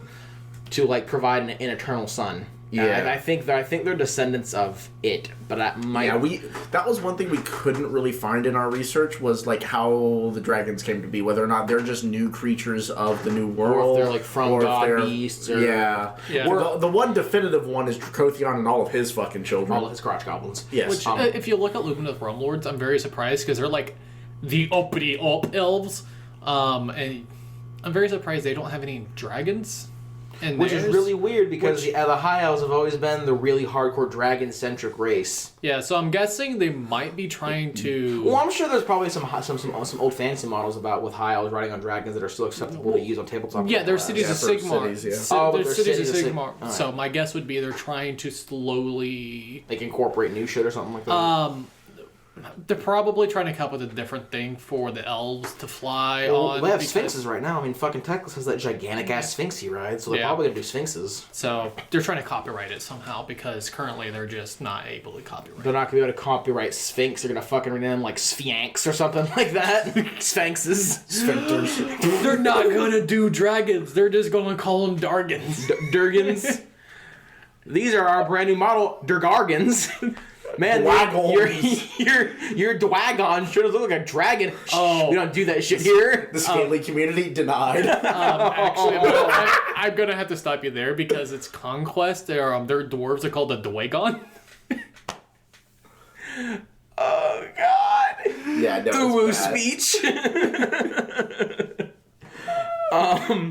to like provide an eternal sun. Yeah, and I think they're descendants of it, but that might. Yeah, that was one thing we couldn't really find in our research was like how the dragons came to be, whether or not they're just new creatures of the new world, or if they're like from god beasts, or yeah. The one definitive one is Dracothion and all of his fucking children, all of his crotch goblins. Yes. Which, if you look at Lupin of the Realm Lords, I'm very surprised because they're like the uppity up elves, and I'm very surprised they don't have any dragons. Which is really weird because the High Elves have always been the really hardcore dragon-centric race. Yeah, so I'm guessing they might be trying to. Well, I'm sure there's probably some old fantasy models with High Elves riding on dragons that are still acceptable to use on tabletop. Yeah, there's cities of Sigmar. Cities, There's cities of Sigmar. Right. So my guess would be they're trying to slowly. Like incorporate new shit or something like that. They're probably trying to come up with a different thing for the elves to fly on. They have sphinxes right now. I mean, fucking Teclis has that gigantic ass sphinx he rides, so they're probably gonna do sphinxes. So they're trying to copyright it somehow because currently they're just not able to copyright. They're not gonna be able to copyright sphinx. They're gonna fucking rename them like Sphinx or something like that. Sphinxes, sphincters. They're not gonna do dragons. They're just gonna call them Dargans. Durgans. These are our brand new model, Durgargans. Man, your Dwagon should have looked like a dragon. Oh. We don't do that shit here. The Scaly community denied. Actually, I'm gonna have to stop you there because it's Conquest. Their dwarves are called the Dwagon. Oh God! Yeah, no. Uwu speech.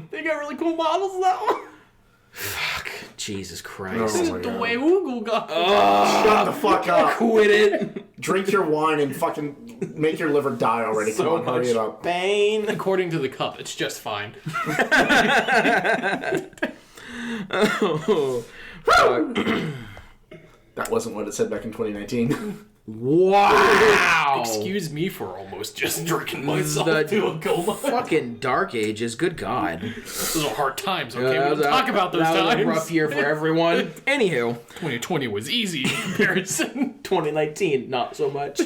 They got really cool models though. Fuck. Jesus Christ. This is the way Oogle got. Shut the fuck up. Quit it. Drink your wine and fucking make your liver die already. Come on, hurry it up. Pain. According to the cup, it's just fine. Oh. That wasn't what it said back in 2019. Wow. Excuse me for almost just drinking myself to a coma. Fucking dark ages. Good God. Those are hard times, okay? We don't talk about those that times. was a rough year for everyone. Anywho. 2020 was easy in comparison. 2019, not so much.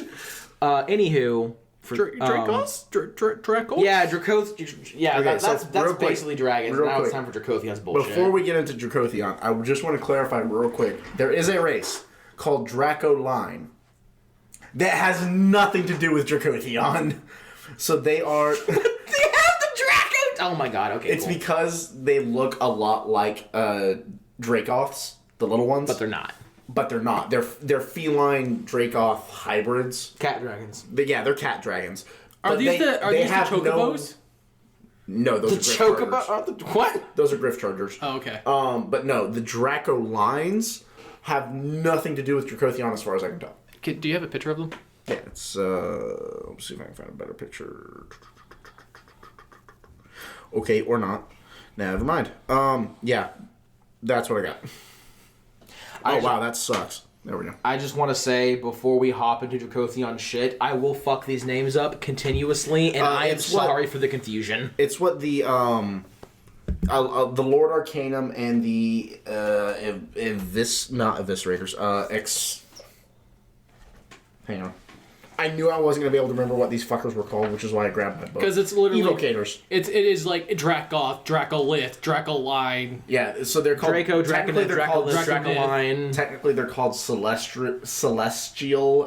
Anywho. Dracoths? Dracoths? Yeah, Dracoths. Yeah, Okay, that's quick, basically dragons. real Now quick. it's time for Dracoths bullshit. Before we get into Dracothion, I just want to clarify real quick. There is a race called Dracoline that has nothing to do with Dracothion. So they are... They have the Draco! Oh my god, okay, It's cool. because they look a lot like Dracoths, the little ones. But they're not. But they're not. They're feline Dracoth hybrids. Cat dragons. They're cat dragons. Are But these the chocobos? No, those The are Griff Chocobo... Chargers. What? Those are Griff Chargers. Oh, okay. But no, the Draco lines have nothing to do with Dracothion as far as I can tell. Do you have a picture of them? Yeah, it's let's see if I can find a better picture. Okay, or not. Never mind. Yeah, that's what I got. Wow, that sucks. There we go. I just want to say, before we hop into Dracothion shit, I will fuck these names up continuously, and I am sorry for the confusion. It's what the Lord Arcanum and the not Eviscerators, hang on. I knew I wasn't gonna be able to remember what these fuckers were called, which is why I grabbed my book. Because it's literally Evocators. It is like Dracoth, Dracolith, Dracoline. Yeah, so they're called Draco, Draconith, Dracolith, Dracoline. Technically, they're called celestial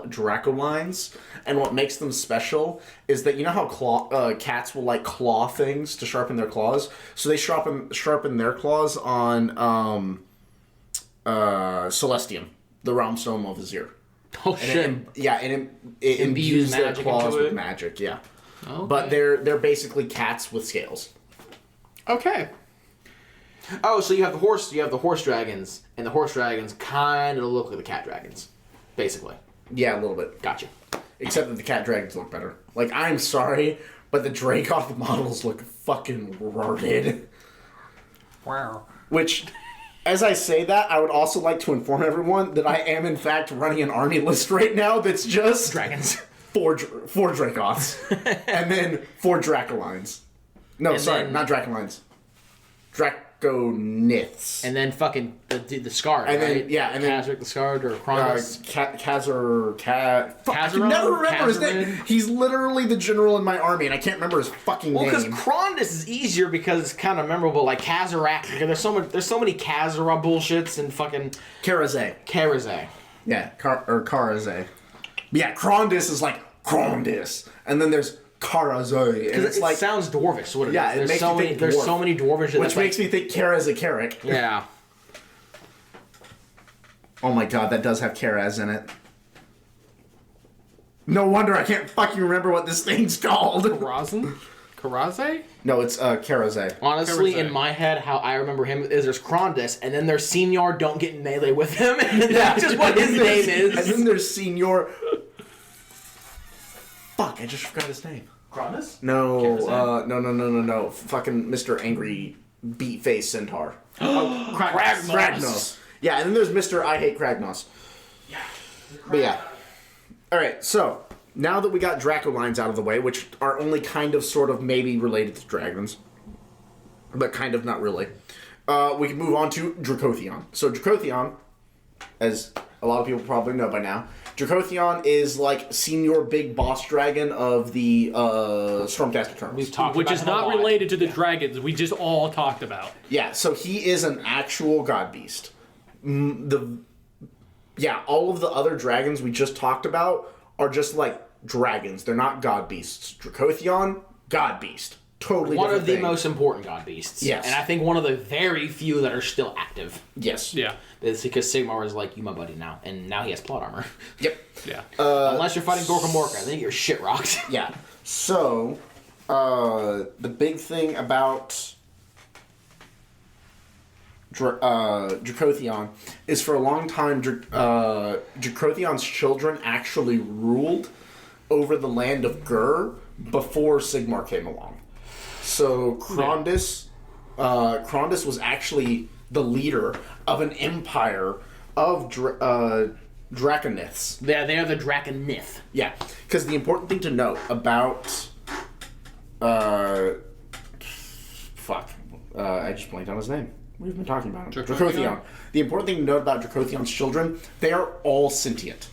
Dracolines, and what makes them special is that you know how cats will like claw things to sharpen their claws. So they sharpen their claws on Celestium, the realm stone of Azir. Oh shit! It imbues their claws with magic. Yeah, Okay. but they're basically cats with scales. Okay. Oh, so you have the horse dragons, and the horse dragons kind of look like the cat dragons, basically. Yeah, a little bit. Gotcha. Except that the cat dragons look better. Like, I'm sorry, but the Dracoth models look fucking retarded. Wow. Which, as I say that, I would also like to inform everyone that I am in fact running an army list right now that's just Dragons. four Dracoths, and then 4 Dracolines. No, sorry, not Dracolines. Draconiths. And then fucking the Scarred, And then- right? yeah, and then- Kazric the Scarred or Kronos. I can Kazaron? never remember his name. Kazarin? He's literally the general in my army, and I can't remember his fucking Well, because name. Krondus is easier because it's kind of memorable, like Kazarak. There's so many Kazara bullshits and fucking Karazé. Karazai. Yeah, Karazé. Yeah, Krondus is like Krondus, and then there's Karazé, and it's It like sounds dwarvish. So what it Yeah, is. it There's makes so you many. think There's dwarf. so many dwarvish. which makes me think Karaz a Carrick. Yeah. Oh my god, that does have Karaz in it. No wonder I can't fucking remember what this thing's called. Karaze? No, it's Karazé. Honestly, Karazai. in my head, how I remember him is there's Krondus, and then there's Senior Don't Get in Melee with him, and that's just what his name And is. then there's Senior. Fuck, I just forgot his name. Krondus? No, no. Fucking Mr. Angry Beat Face Centaur. Kragnos. Yeah, and then there's Mr. I Hate Kragnos. Yeah. But yeah. Alright, so, now that we got Dracolines out of the way, which are only kind of, sort of, maybe related to dragons, but kind of not really, we can move on to Dracothion. So Dracothion, as a lot of people probably know by now, Dracothion is like senior big boss dragon of the Stormcast Eternals. We've talked Which about is him a not lot. related to the dragons we just all talked about. Yeah, so he is an actual god beast. All of the other dragons we just talked about are just like dragons. They're not god beasts. Dracothion, god beast. Totally One different of the thing. most important god beasts. Yes. And I think one of the very few that are still active. Yes. Yeah. It's because Sigmar is like, you my buddy now. And now he has plot armor. Yep. Yeah. Unless you're fighting Gorkamorka, then you're shit rocked. Yeah. So, the big thing about Dracothion is for a long time Dracothion's children actually ruled over the land of Gur before Sigmar came along. So Krondys was actually the leader of an empire of Draconiths. Yeah, they are the Draconith. Yeah, because the important thing to note about I just blanked on his name. We've been talking about him. Dracothion. The important thing to note about Dracothion's children, they are all sentient.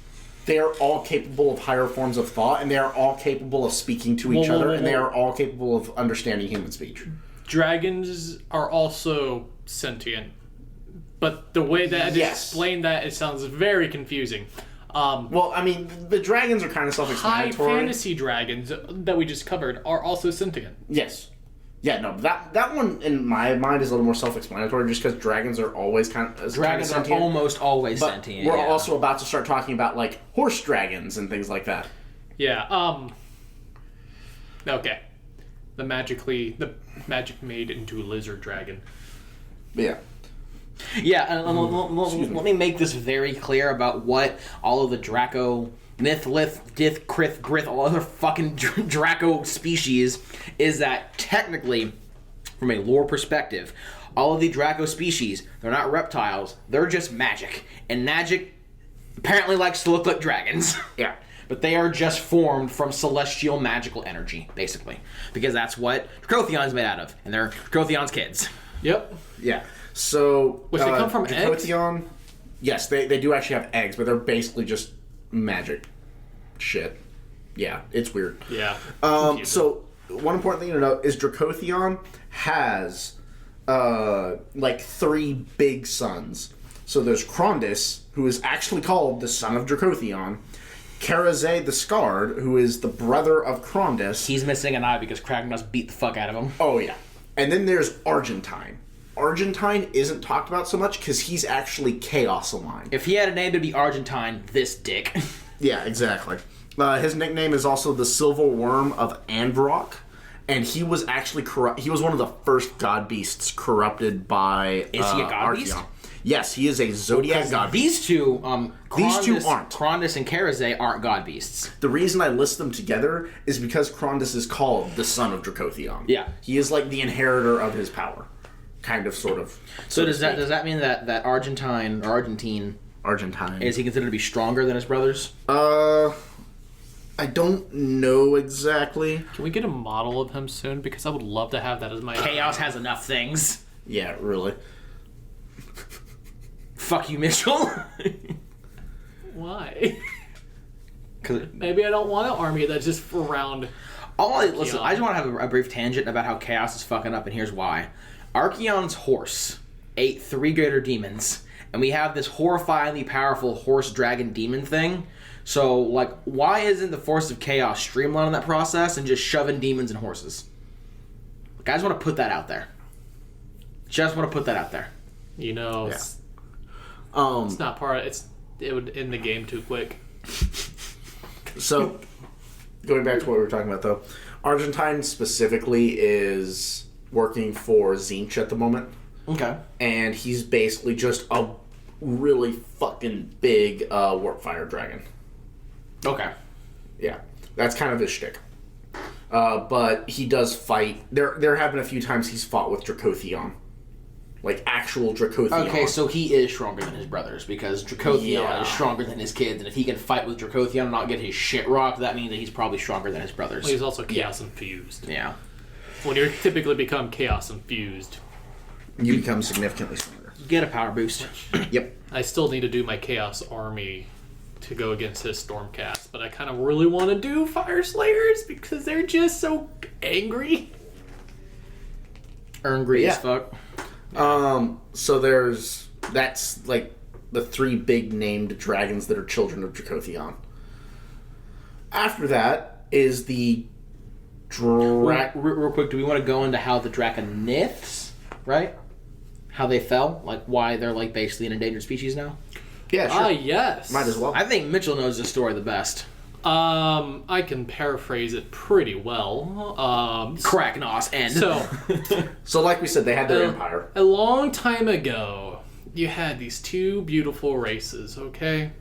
They are all capable of higher forms of thought, and they are all capable of speaking to each other, and they are all capable of understanding human speech. Dragons are also sentient, but the way that I explained that, it sounds very confusing. Well, I mean, the dragons are kind of self-explanatory. High fantasy dragons that we just covered are also sentient. Yes. Yeah, no, that one in my mind is a little more self-explanatory, just because dragons are always Dragons are almost always sentient. We're also about to start talking about like horse dragons and things like that. Yeah. Okay. The magic made into a lizard dragon. Yeah. Yeah, and let me make this very clear about what all of the Draco, Myth, Lith, Dith, Krith, Brith, all other fucking Draco species is that technically, from a lore perspective, all of the Draco species, they're not reptiles, they're just magic. And magic apparently likes to look like dragons. Yeah. But they are just formed from celestial magical energy, basically. Because that's what Dracothion's made out of. And they're Dracothion's kids. Yep. Yeah. So, which they come from Dracothon, eggs? Yes, they do actually have eggs, but they're basically just magic shit. Yeah, it's weird. Yeah. So, one important thing to note is Dracothion has, like, 3 big sons. So there's Krondys, who is actually called the son of Dracothion. Karazé the Scarred, who is the brother of Krondys. He's missing an eye because Kragnos beat the fuck out of him. Oh, yeah. And then there's Argentine. Argentine isn't talked about so much because he's actually Chaos aligned. If he had a name, it'd be Argentine, this dick. Yeah, exactly. His nickname is also the Silver Worm of Androck, and he was actually he was one of the first god beasts corrupted by Is he a god beast? Yes, he is a zodiac god beast. These two aren't. Krondys and Karazé aren't god beasts. The reason I list them together is because Krondys is called the son of Dracothion. Yeah. He is like the inheritor of his power. Kind of, sort of. So does that mean that Argentine is he considered to be stronger than his brothers? I don't know exactly. Can we get a model of him soon? Because I would love to have that as my... Chaos has enough things. Yeah, really. Fuck you, Mitchell. Why? Maybe I don't want an army that's just around... Listen, I just want to have a brief tangent about how Chaos is fucking up, and here's why. Archaon's horse ate 3 greater demons, and we have this horrifyingly powerful horse dragon demon thing. So, like, why isn't the force of Chaos streamlining that process and just shoving demons and horses? Like, I just want to put that out there. Just want to put that out there. You know, yeah. It's not part of it would end the game too quick. So, going back to what we were talking about, though, Argentine specifically is working for Tzeentch at the moment. Okay. And he's basically just a really fucking big warpfire dragon. Okay. Yeah. That's kind of his shtick. But he does fight. There have been a few times he's fought with Dracothion. Like, actual Dracothion. Okay, so he is stronger than his brothers, because Dracothion is stronger than his kids, and if he can fight with Dracothion and not get his shit rocked, that means that he's probably stronger than his brothers. Well, he's also Chaos infused. Yeah. When you typically become Chaos infused, you become significantly stronger. Get a power boost. Yep. I still need to do my Chaos army to go against his Stormcast, but I kind of really want to do Fire Slayers because they're just so angry. Angry as fuck. So that's like the 3 big named dragons that are children of Dracothion. After that is the Real quick, do we want to go into how the Draconiths, right? How they fell? Like, why they're, like, basically an endangered species now? Yeah, sure. Yes. Might as well. I think Mitchell knows the story the best. I can paraphrase it pretty well. Kragnos and So like we said, they had their empire. A long time ago, you had these two beautiful races, okay?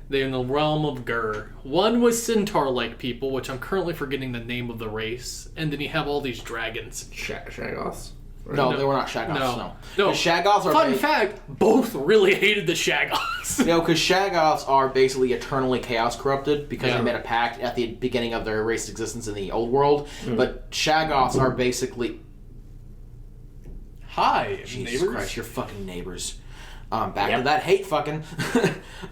They're in the realm of Gur. One was centaur-like people, which I'm currently forgetting the name of the race. And then you have all these dragons. Shaggoths. Right? No, they were not Shaggoths. No. The Shaggoths are... Fun fact, both really hated the Shaggoths. Because Shaggoths are basically eternally chaos corrupted because they made a pact at the beginning of their race's existence in the old world. But Shaggoths are basically... Hi, Jesus neighbors. Christ, you're fucking neighbors. Back to that hate fucking.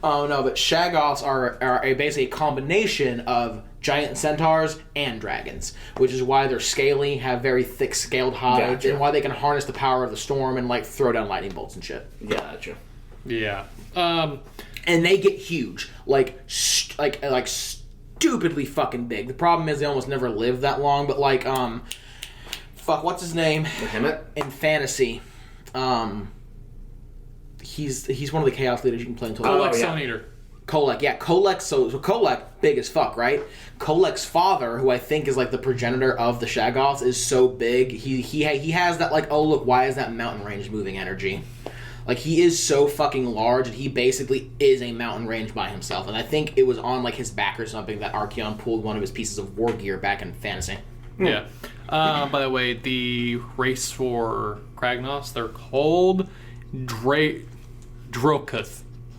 No, but Shaggoths are basically a combination of giant centaurs and dragons, which is why they're scaly, have very thick scaled hides, and why they can harness the power of the storm and like throw down lightning bolts and shit. Gotcha. Yeah. And they get huge, like stupidly fucking big. The problem is they almost never live that long. But like, what's his name? Behemoth? In fantasy, He's one of the chaos leaders you can play until... Kolek Sun Eater. Kolek, yeah. Kolek, so Kolek, big as fuck, right? Kolek's father, who I think is like the progenitor of the Shaggoths, is so big. He has that like, oh look, why is that mountain range moving energy? Like, he is so fucking large, and he basically is a mountain range by himself. And I think it was on like his back or something that Archeon pulled one of his pieces of war gear back in fantasy. Yeah. By the way, the race for Kragnos, they're called Dracoths.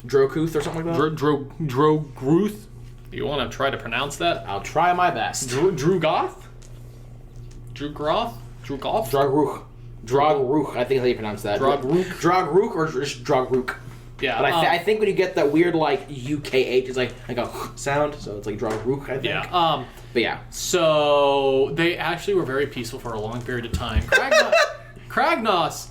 Dracoth or something like that? Drogroth? You want to try to pronounce that? I'll try my best. Drugoth? Drugoth? Drogruch, I think how you pronounce that. Drogruch or just Drogruch. Yeah. But I think when you get that weird like UKH, it's like a sound, so it's like Drogruch, I think. Yeah. But yeah. So they actually were very peaceful for a long period of time. Kragnos.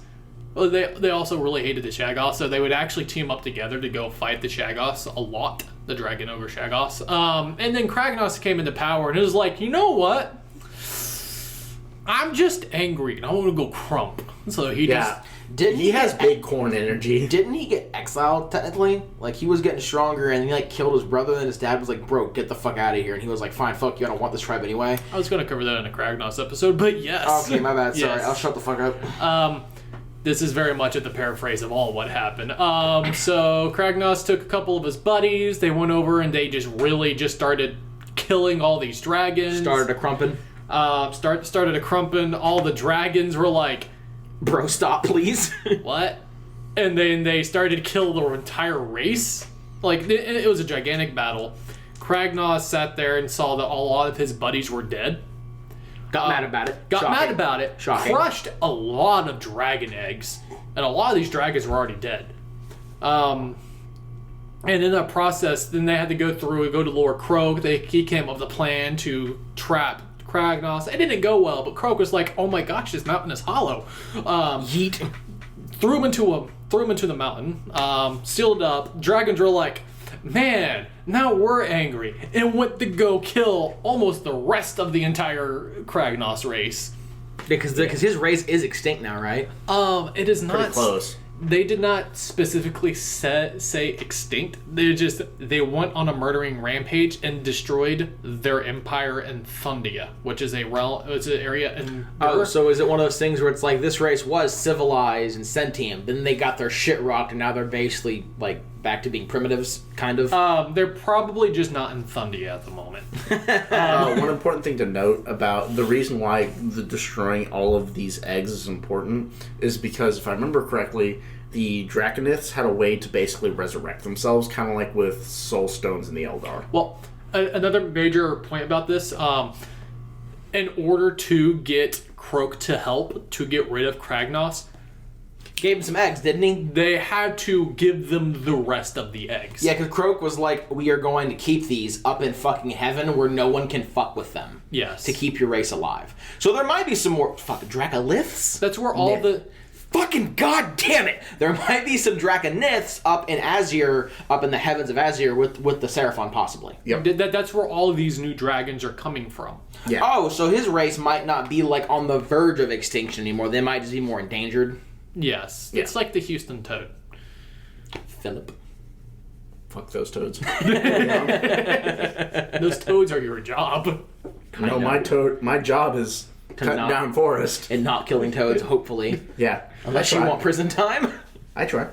Well, they also really hated the Shaggoths, so they would actually team up together to go fight the Shaggoths a lot, the dragon ogre Shaggoths. And then Kragnos came into power, and it was like, you know what? I'm just angry, and I want to go crump. So he he has big corn energy. Didn't he get exiled, technically? Like, he was getting stronger, and he, like, killed his brother, and his dad was like, bro, get the fuck out of here. And he was like, fine, fuck you, I don't want this tribe anyway. I was going to cover that in a Kragnos episode, but yes. Okay, my bad, sorry. Yes. I'll shut the fuck up. This is very much at the paraphrase of all what happened. So Kragnos took a couple of his buddies. They went over and they just started killing all these dragons. Started a crumpin'. Started a crumpin'. All the dragons were like, bro, stop, please. What? And then they started to kill the entire race. Like, it was a gigantic battle. Kragnos sat there and saw that a lot of his buddies were dead. Got mad about it. Shocking. Crushed a lot of dragon eggs, and a lot of these dragons were already dead. And in that process, then they had to go to Lord Croak. He came up with a plan to trap Kragnos. It didn't go well, but Croak was like, "Oh my gosh, this mountain is hollow." Yeet. Threw him into the mountain. Sealed up. Dragons were like, man, now we're angry, and went to go kill almost the rest of the entire Kragnos race. Because his race is extinct now, right? It is not pretty close. They did not specifically say extinct. They went on a murdering rampage and destroyed their empire in Thundia, which is it's an area in. Oh, so is it one of those things where it's like this race was civilized and sentient, then they got their shit rocked, and now they're basically like back to being primitives, kind of? They're probably just not in Thundia at the moment. One important thing to note about the reason why the destroying all of these eggs is important is because, if I remember correctly, the Draconiths had a way to basically resurrect themselves, kind of like with soul stones in the Eldar. Well, another major point about this, in order to get Croak to help to get rid of Kragnos, gave him some eggs, didn't he? They had to give them the rest of the eggs. Yeah, because Croak was like, we are going to keep these up in fucking heaven where no one can fuck with them. Yes. To keep your race alive. So there might be some more fucking Draconiths. That's where all the... Fucking goddamn it! There might be some Draconiths up in Azir, up in the heavens of Azir with the Seraphon, possibly. Yep. That's where all of these new dragons are coming from. Yeah. Oh, so his race might not be like on the verge of extinction anymore. They might just be more endangered. Yes. Yeah. It's like the Houston toad. Philip. Fuck those toads. The those toads are your job. No, my job is cutting down forest. And not killing toads, hopefully. Yeah. Unless you want prison time. I try.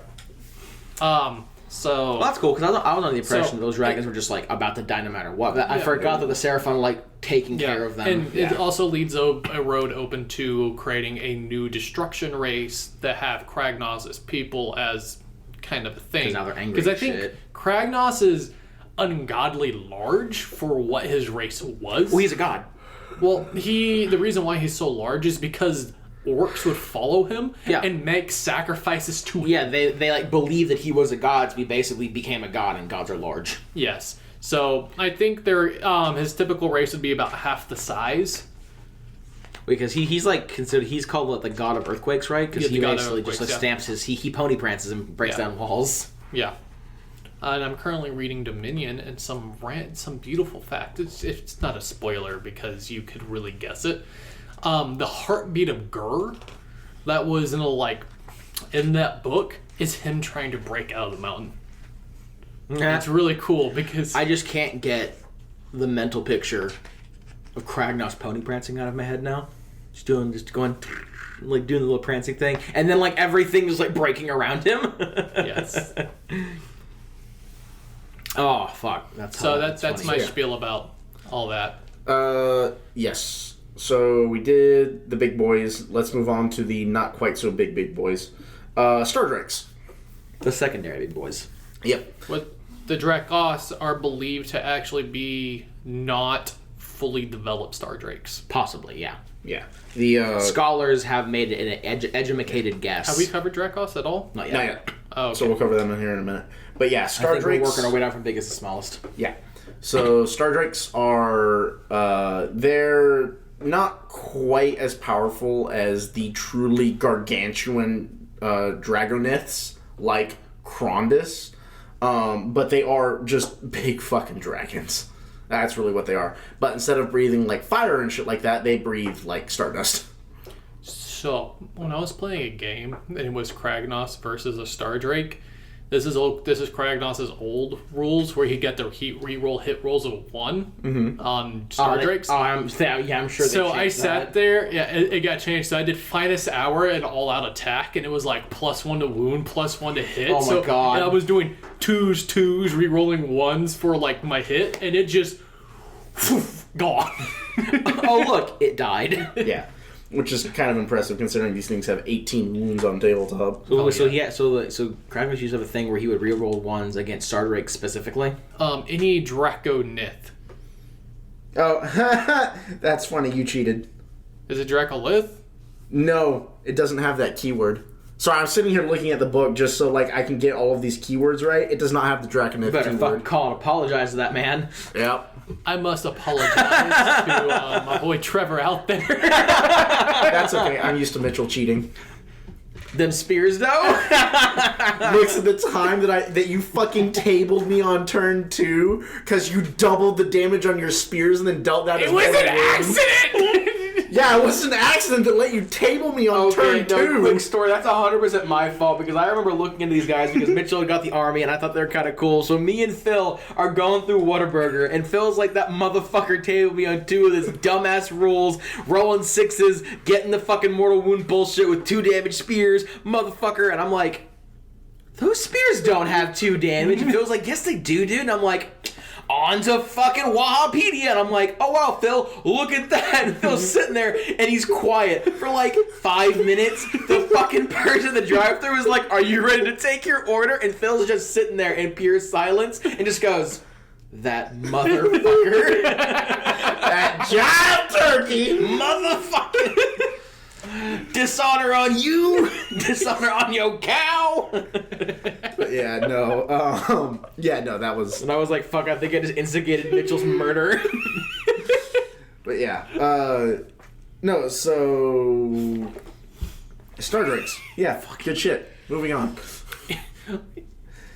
Well, that's cool, because I was under the impression those dragons were just, like, about to die no matter what. I forgot that the Seraphon, like, taking care of them. And it also leaves a road open to creating a new destruction race that have Kragnos as people as kind of a thing. Because now they're angry Because I think Kragnos is ungodly large for what his race was. Well, he's a god. Well, the reason why he's so large is because orcs would follow him and make sacrifices to him. Yeah, they like believe that he was a god, so he basically became a god, and gods are large. Yes. So I think his typical race would be about half the size. Because he's like considered, he's called like the god of earthquakes, right? Because he basically just like stamps he pony prances and breaks down walls. Yeah. And I'm currently reading Dominion, and some beautiful fact. It's not a spoiler because you could really guess it. The heartbeat of Gur, that was in that book, is him trying to break out of the mountain. Yeah. It's really cool because I just can't get the mental picture of Kragnos pony prancing out of my head now. Just going, like doing the little prancing thing, and then like everything is like breaking around him. Yes. Oh fuck! That's my spiel about all that. Yes. So we did the big boys. Let's move on to the not quite so big boys. Star Drakes. The secondary big boys. Yep. What the Dracoths are believed to actually be not fully developed Star Drakes. Possibly, yeah. Yeah. The scholars have made an educated guess. Have we covered Dracoths at all? Not yet. Not yet. Oh, okay. So we'll cover them in here in a minute. But yeah, Star Drakes. We're working our way down from biggest to smallest. Yeah. So Star Drakes are they're not quite as powerful as the truly gargantuan Draconiths like Krondys, but they are just big fucking dragons. That's really what they are. But instead of breathing like fire and shit like that, they breathe like stardust. So when I was playing a game and it was Kragnos versus a Star Drake, this is Kragnos' old rules where he get the re-roll hit rolls of 1 on Star Drakes. I'm sure. So I sat there. Yeah, it got changed. So I did Finest Hour and All Out Attack, and it was like +1 to wound, +1 to hit. Oh my god! And I was doing twos, re-rolling 1s for like my hit, and it just gone. Oh look, it died. Yeah. Which is kind of impressive considering these things have 18 wounds on tabletop. So Kragnos used to have a thing where he would reroll 1s against Star Drake specifically. Any Draconith. Oh, that's funny. You cheated. Is it Dracolith? No, it doesn't have that keyword. Sorry, I'm sitting here looking at the book just so like I can get all of these keywords right. It does not have the Draconith better keyword. Fucking call and apologize to that man. Yep. I must apologize to my boy Trevor out there. That's okay. I'm used to Mitchell cheating. Them spears, though. Looks at the time that you fucking tabled me on turn 2 because you doubled the damage on your spears and then dealt that as It was an accident. Yeah, it was an accident that let you table me on turn 2. Quick story. That's 100% my fault because I remember looking into these guys because Mitchell had got the army and I thought they were kind of cool. So me and Phil are going through Whataburger and Phil's like, that motherfucker tabled me on 2 of his dumbass rules, rolling 6s, getting the fucking mortal wound bullshit with 2 damage spears, motherfucker. And I'm like, those spears don't have 2 damage. And Phil's like, yes they do, dude. And I'm like, on to fucking Wahapedia. And I'm like, oh wow, Phil, look at that. And Phil's sitting there and he's quiet for like 5 minutes. The fucking person at the drive-thru is like, are you ready to take your order? And Phil's just sitting there in pure silence and just goes, that motherfucker. That giant turkey. Motherfucker. Dishonor on you. Dishonor on your cow. But yeah, no. That was... And I was like, fuck, I think I just instigated Mitchell's murder. But yeah. No, so... Star Drakes. Yeah, good shit. Moving on.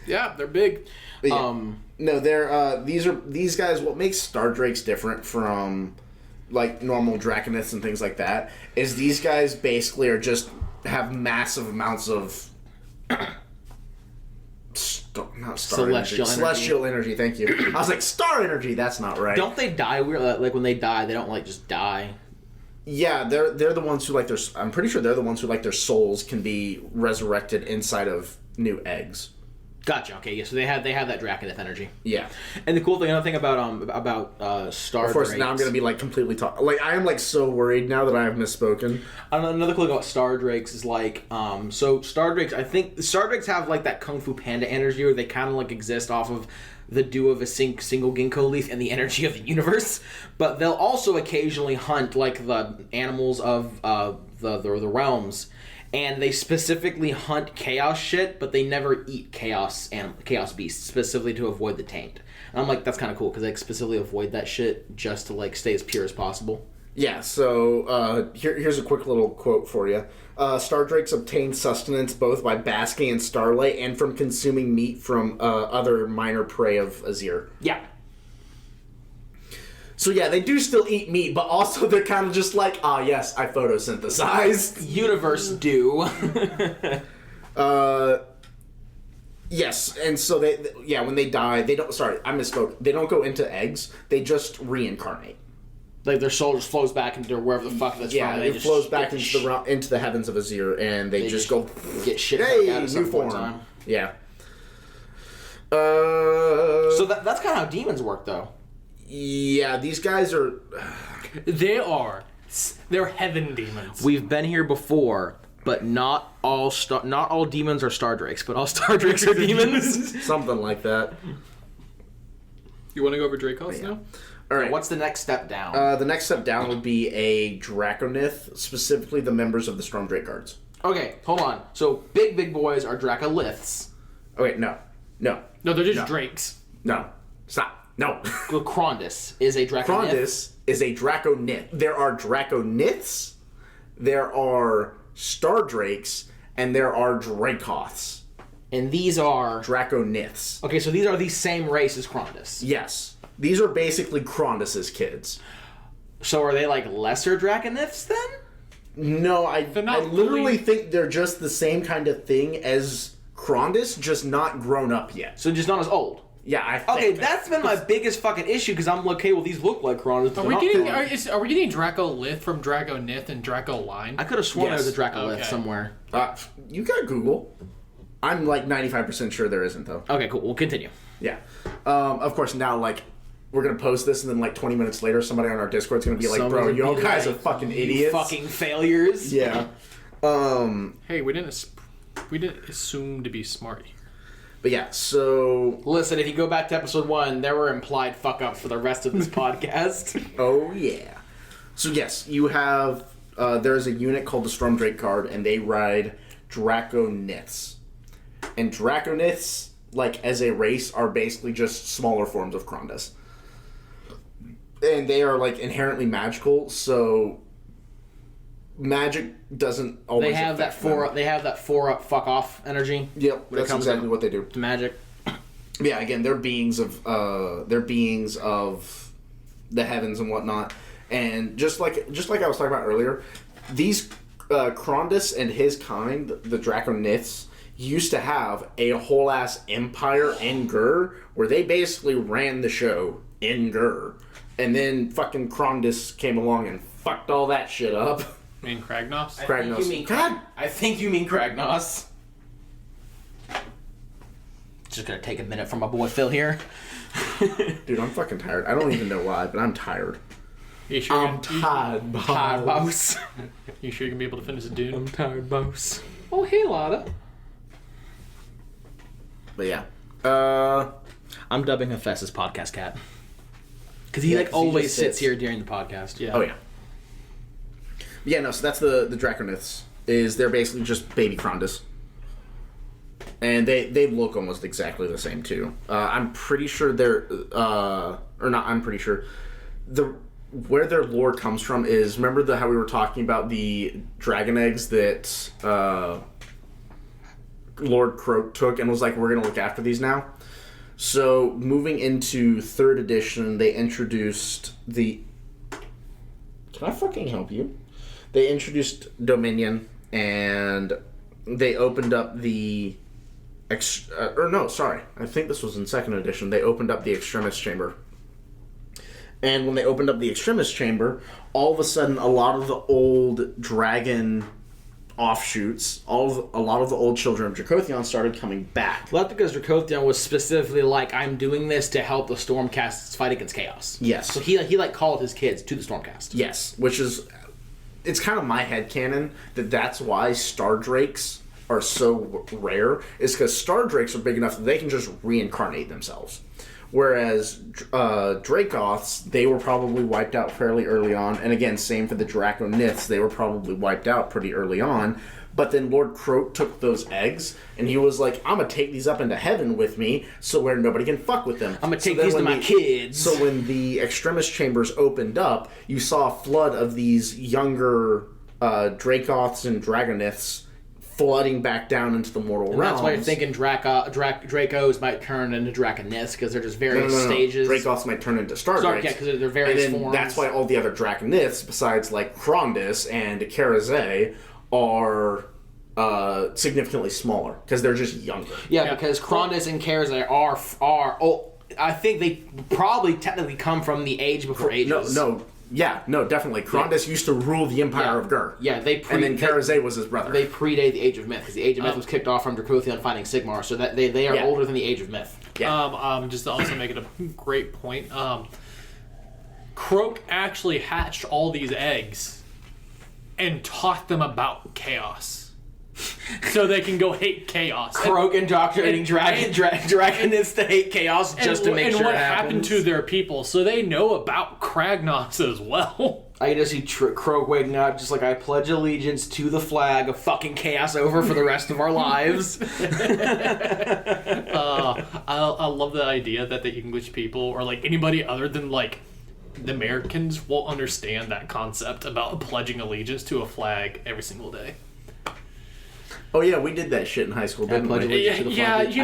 Yeah, they're big. Yeah. No, they're these guys. What makes Star Drakes different from like normal Draconiths and things like that is these guys basically are just have massive amounts of not celestial energy. Thank you. I was like, star energy. That's not right. Don't they die weird? Like when they die, they don't like just die. Yeah, they're the ones who like their. I'm pretty sure they're the ones who like their souls can be resurrected inside of new eggs. Gotcha. Okay, yeah. So they have that Draconith energy. Yeah. And the cool thing, another thing about star. Of course, now I'm gonna be like completely like I am like so worried now that I have misspoken. Another cool thing about star drakes is like so star drakes. I think star drakes have like that Kung Fu Panda energy, where they kind of like exist off of the dew of a single ginkgo leaf and the energy of the universe. But they'll also occasionally hunt like the animals of the realms. And they specifically hunt chaos shit, but they never eat chaos beasts, specifically to avoid the taint. And I'm like, that's kind of cool, because they specifically avoid that shit just to like stay as pure as possible. Yeah, so here's a quick little quote for you. Star drakes obtain sustenance both by basking in starlight and from consuming meat from other minor prey of Azir. Yeah. So yeah, they do still eat meat, but also they're kind of just like, yes, I photosynthesized. Universe do. Yes, and so when they die, they don't. Sorry, I misspoke. They don't go into eggs. They just reincarnate. Like their soul just flows back into wherever the fuck that's from. Yeah, it flows back into the heavens of Azir, and they just go get shit out of new form. Yeah. So that's kind of how demons work, though. Yeah, these guys are. They're heaven demons. We've been here before, but not all demons are star drakes, but all star drakes are demons. Something like that. You want to go over Dracoths now? All right. What's the next step down? The next step down would be a Draconith, specifically the members of the Storm Drake Guards. Okay, hold on. So big boys are Draconiths. Okay, no, they're just drakes. No, stop. No. Crondis is a Draconith. Crondis is a Draconith. There are Draconiths, there are Star Drakes, and there are Dracoths. And these are... Draconiths. Okay, so these are the same race as Crondis. Yes. These are basically Crondis's kids. So are they like lesser Draconiths then? No, I literally think they're just the same kind of thing as Crondis, just not grown up yet. So just not as old. Yeah, I think. Okay, that's been my biggest fucking issue, because I'm like, okay, well, these look like Crondis. Are we getting Dracolith from Draconith and Dracoline? I could have sworn there was a Dracolith somewhere. You got Google. I'm like 95% sure there isn't, though. Okay, cool. We'll continue. Yeah. Of course, now, like, we're going to post this, and then, like, 20 minutes later, somebody on our Discord is going to be like, bro, you guys are fucking idiots. Fucking failures. Yeah. Hey, we didn't assume to be smart here. But yeah, so... Listen, if you go back to episode 1, there were implied fuck-ups for the rest of this podcast. Oh, yeah. So yes, you have... there's a unit called the Storm Drake Guard, and they ride Draconiths. And Draconiths, like, as a race, are basically just smaller forms of Crondis. And they are, like, inherently magical, so... Magic doesn't always. They have that four up fuck off energy. Yep, that's exactly what they do. To magic. Yeah, again, they're beings of the heavens and whatnot, and just like I was talking about earlier, these Crondis and his kind, the Draconiths, used to have a whole ass empire in Gur, where they basically ran the show in Gur, and then fucking Crondis came along and fucked all that shit up. You mean Kragnos? I think you mean Kragnos. Just gonna take a minute from my boy Phil here. Dude, I'm fucking tired. I don't even know why, but I'm tired. You sure I'm tired, boss. You sure you're gonna be able to finish the Dune? I'm tired, boss. Oh, hey, Lotta. But yeah. I'm dubbing Hephaestus podcast cat. Because he always sits here during the podcast. Yeah. Oh, yeah. Yeah, no, so that's the Draconiths. They're basically just baby Crondis. And they look almost exactly the same, too. I'm pretty sure I'm pretty sure. Where their lore comes from is, remember how we were talking about the dragon eggs that Lord Croak took and was like, we're going to look after these now? So, moving into 3rd edition, they introduced the... Can I fucking help you? They introduced Dominion, and they opened up the I think this was in 2nd edition. They opened up the Extremis Chamber. And when they opened up the Extremis Chamber, all of a sudden, a lot of the old dragon offshoots, a lot of the old children of Dracothion started coming back. Well, that's because Dracothion was specifically like, I'm doing this to help the Stormcasts fight against chaos. Yes. So he like called his kids to the Stormcast. Yes, which is, it's kind of my headcanon that's why Star Drakes are so rare, is because Star Drakes are big enough that they can just reincarnate themselves. Whereas Dracoths, they were probably wiped out fairly early on. And again, same for the Draconiths, they were probably wiped out pretty early on. But then Lord Croak took those eggs, and he was like, I'm going to take these up into heaven with me, so where nobody can fuck with them. I'm going to take these to my kids. So when the Extremis Chambers opened up, you saw a flood of these younger Dracoths and Draconiths flooding back down into the mortal realms. That's why you're thinking Dracos might turn into Draconiths, because they're just various stages. Dracoths might turn into Star Drakes. Yeah, because they're various forms. That's why all the other Draconiths, besides like Krondys and Karazai, are significantly smaller, because they're just younger. Yeah, because Krondys and Karazai are I think they probably technically come from the age before ages. No, definitely. Krondys used to rule the Empire of Gur. Yeah, and then Karazai was his brother. They predate the Age of Myth, because the Age of Myth was kicked off from Dracothion finding Sigmar, so that they are older than the Age of Myth. Yeah. Just to also make it a great point, Croak actually hatched all these eggs and taught them about chaos. So they can go hate chaos. Croak indoctrinating Draconists to hate chaos just to make sure it happens. And what happened to their people, so they know about Kragnos as well. I just see Croak waking up just like, I pledge allegiance to the flag of fucking chaos over for the rest of our lives. I love the idea that the English people, or like anybody other than like the Americans, will understand that concept about pledging allegiance to a flag every single day. Oh yeah, we did that shit in high school, didn't we? To the flag.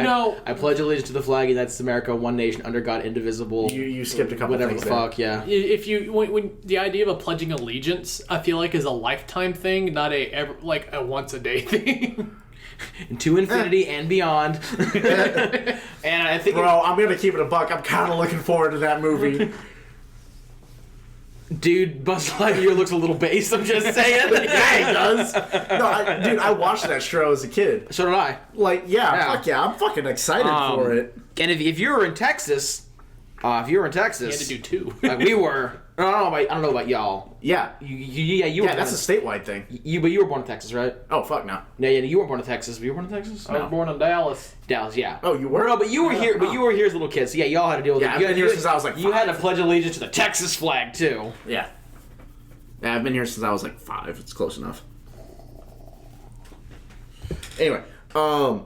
I pledge allegiance to the flag, and that's America, one nation, under God, indivisible. You skipped a couple whatever things the fuck, yeah. If you when the idea of a pledging allegiance, I feel like is a lifetime thing, not a once a day thing. To infinity and beyond. And I think, bro, I'm gonna keep it a buck. I'm kind of looking forward to that movie. Dude, Buzz Lightyear looks a little based, I'm just saying. Yeah, he does. No, I watched that show as a kid. So did I. Like, fuck yeah, I'm fucking excited for it. And if you were in Texas, you had to do two. Like we were. I don't know about y'all. Yeah. You were. Yeah, that's a statewide thing. But you were born in Texas, right? Oh, fuck no. Yeah, you weren't born in Texas. Were you born in Texas? I was born in Dallas. Dallas, yeah. Oh, you were? No, but you were here. But you were here as little kids. So yeah, y'all had to deal with it. I've been here since I was like 5. You had to pledge allegiance to the Texas flag too. Yeah. Yeah, I've been here since I was like 5. It's close enough. Anyway, oh,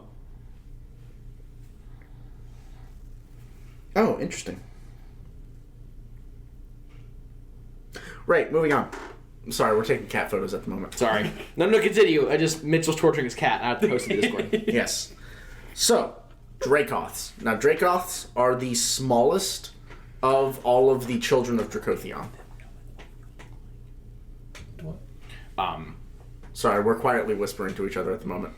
interesting. Right, moving on. I'm sorry, we're taking cat photos at the moment. Sorry. No, continue. Mitchell's torturing his cat. I have to post it in Discord. Yes. So, Dracoths. Now, Dracoths are the smallest of all of the children of Dracothion. Sorry, we're quietly whispering to each other at the moment.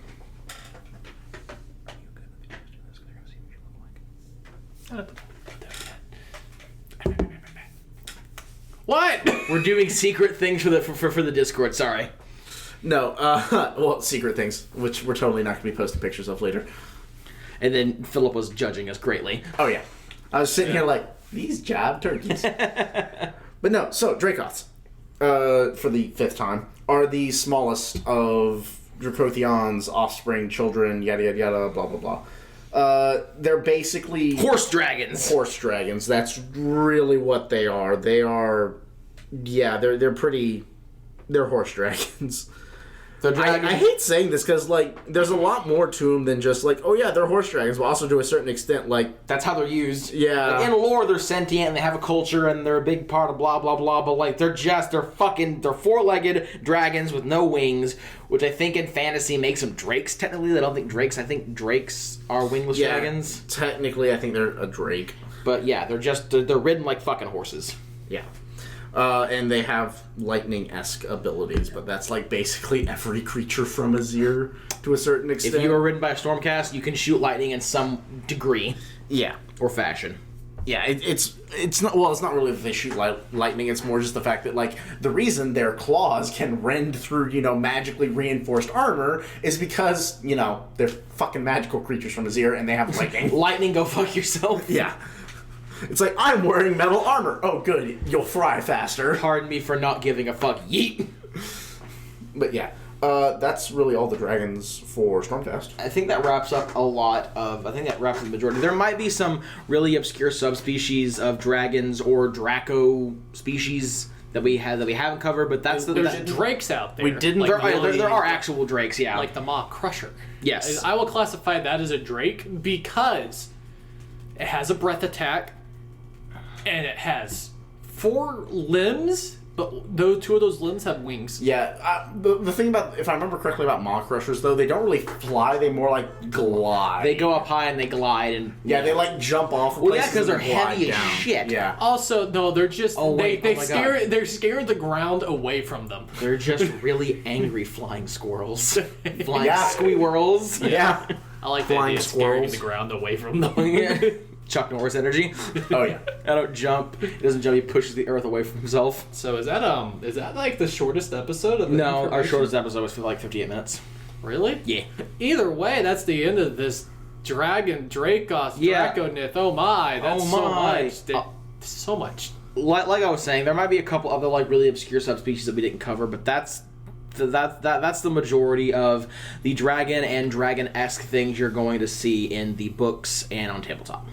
What? We're doing secret things for the Discord. Sorry. No, well, secret things, which we're totally not going to be posting pictures of later. And then Philip was judging us greatly. Oh yeah, I was sitting here like, these job turkeys. But no, so Dracoths, for the 5th time, are the smallest of Dracothion's offspring, children, yada yada yada, blah blah blah. They're basically horse dragons. Horse dragons. That's really what they are. They are, yeah, they're pretty. They're horse dragons. I hate saying this because, like, there's a lot more to them than just, like, oh, yeah, they're horse dragons, but also to a certain extent, like... That's how they're used. Yeah. Like, in lore, they're sentient, and they have a culture, and they're a big part of blah, blah, blah, but, like, they're 4-legged dragons with no wings, which I think in fantasy makes them drakes, technically. I don't think drakes. I think drakes are wingless dragons. Technically, I think they're a drake. But, yeah, they're ridden like fucking horses. Yeah. And they have lightning-esque abilities, but that's like basically every creature from Azir to a certain extent. If you are ridden by a Stormcast, you can shoot lightning in some degree. Yeah. Or fashion. Yeah, it's not really that they shoot lightning. It's more just the fact that like the reason their claws can rend through magically reinforced armor is because they're fucking magical creatures from Azir and they have lightning. Lightning, go fuck yourself. Yeah, it's like I'm wearing metal armor. Oh, good, you'll fry faster. Pardon me for not giving a fuck. Yeet. But yeah. That's really all the dragons for Stormcast. I think that wraps up the majority. There might be some really obscure subspecies of dragons or Draco species that we haven't covered, but there's drakes out there. We didn't. Like there are actual drakes, yeah. Like the Maw Crusher. Yes. I will classify that as a drake because it has a breath attack and it has 4 limbs. But two of those limbs have wings. Yeah, the thing about, if I remember correctly about Maw Crushers, though, they don't really fly, they more like glide. They go up high and they glide. And yeah, they like jump off of places because they're heavy as shit. Yeah. Also, no, they're just, they're scaring the ground away from them. They're just really angry flying squirrels. Flying squirrels. Yeah. I like the idea of scaring the ground away from them. Yeah. Chuck Norris energy. Oh yeah. I don't jump. He doesn't jump. He pushes the earth away from himself. So is that like the shortest episode of the No, our shortest episode was for like 58 minutes. Really? Yeah. Either way, that's the end of this Dracoth, yeah. Draconith. Oh my, that's so much. So much. Like I was saying, there might be a couple other like really obscure subspecies that we didn't cover, but that's the majority of the dragon and dragon-esque things you're going to see in the books and on tabletop.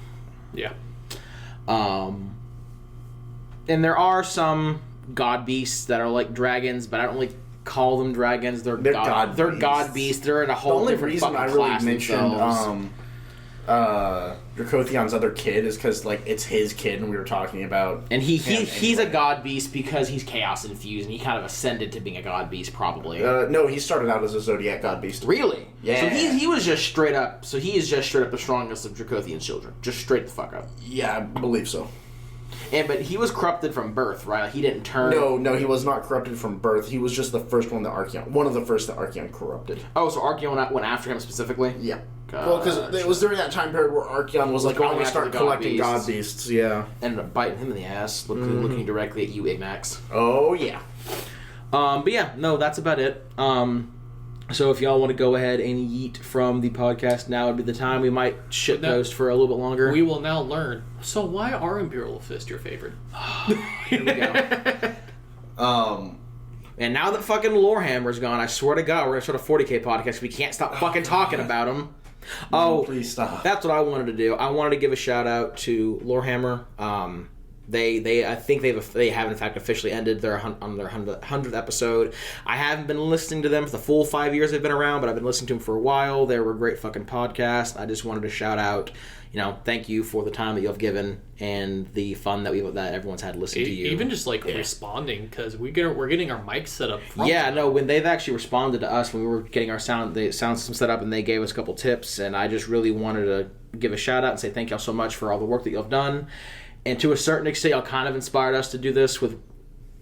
Yeah. And there are some god beasts that are like dragons, but I don't really call them dragons. They're god beasts. They're in a whole different fucking class. The only reason I really mentioned Dracothion's other kid is because like it's his kid, and we were talking about. And he's a god beast because he's chaos infused, and he kind of ascended to being a god beast, probably. No, he started out as a zodiac god beast. Really? Yeah. So he was just straight up. So he is just straight up the strongest of Dracothion's children. Just straight the fuck up. Yeah, I believe so. But he was corrupted from birth, right? He didn't turn. No, he was not corrupted from birth. He was just the first one that Archeon. One of the first that Archeon corrupted. Oh, so Archeon went after him specifically? Yeah. Well, because it was during that time period where Archeon was like, going to start collecting god beasts. Yeah. Ended up biting him in the ass, looking directly at you, Ignax. Oh, yeah. But yeah, no, that's about it. So if y'all want to go ahead and yeet from the podcast, now would be the time. We might shitpost for a little bit longer. We will now learn. So why are Imperial Fist your favorite? Here we go. And now that fucking Lorehammer's gone, I swear to God, we're going to start a 40K podcast. We can't stop fucking talking about him. Oh, please stop. That's what I wanted to do. I wanted to give a shout out to Lorehammer. I think they have in fact officially ended on their 100th episode. I haven't been listening to them for the full 5 years they've been around, but I've been listening to them for a while. They were a great fucking podcast. I just wanted to shout out, thank you for the time that you have given and the fun that everyone's had listening to you. Even just responding, because we're getting our mics set up. When they've actually responded to us when we were getting our sound system set up, and they gave us a couple tips, and I just really wanted to give a shout out and say thank y'all so much for all the work that y'all have done. And to a certain extent, y'all kind of inspired us to do this with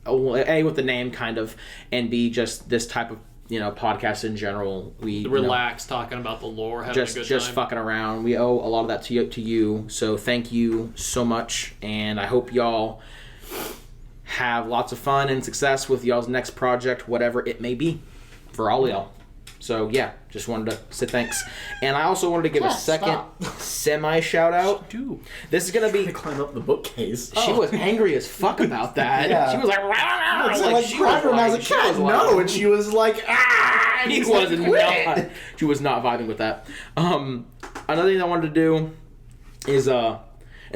the name, kind of, and B, just this type of podcast in general. We relax, talking about the lore, having a good just time. Fucking around. We owe a lot of that to you. So thank you so much, and I hope y'all have lots of fun and success with y'all's next project, whatever it may be, for all y'all. So yeah, just wanted to say thanks, and I also wanted to give a second semi shout out. Dude, this is gonna be climb up the bookcase. She was angry as fuck about that. Yeah. She was like, she was like, ah! She was not vibing with that. Another thing I wanted to do is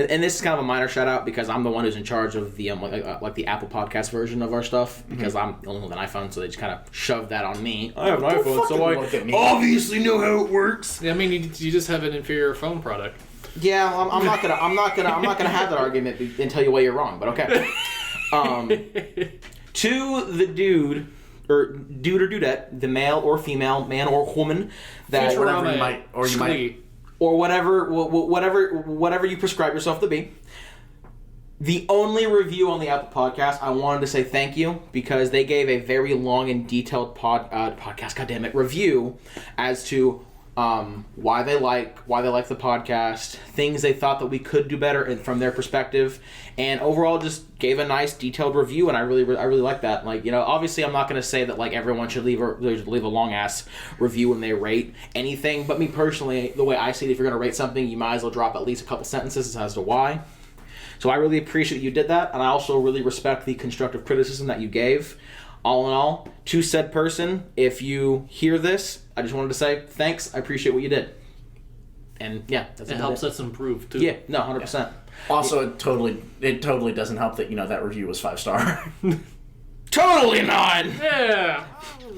and this is kind of a minor shout out because I'm the one who's in charge of the like the Apple Podcast version of our stuff, because I'm the only one with an iPhone, so they just kind of shoved that on me. I have an iPhone, so I obviously know how it works. I mean, you just have an inferior phone product. Yeah, I'm not gonna have that argument and tell you why you're wrong, but okay. To the dude or dudette, the male or female, man or woman, that whatever you might. Or whatever you prescribe yourself to be. The only review on the Apple Podcast, I wanted to say thank you because they gave a very long and detailed review as to why they like the podcast, things they thought that we could do better and from their perspective, and overall just gave a nice detailed review, and I really like that. Like, you know, obviously I'm not going to say that like everyone should leave a long ass review when they rate anything, but me personally, the way I see it, if you're going to rate something, you might as well drop at least a couple sentences as to why. So I really appreciate you did that, and I also really respect the constructive criticism that you gave. All in all, to said person, if you hear this, I just wanted to say thanks. I appreciate what you did. And yeah, it helps us improve too. Yeah, no, 100%. Yeah. Also, it totally doesn't help that, you know, that review was 5-star. Totally not. Yeah.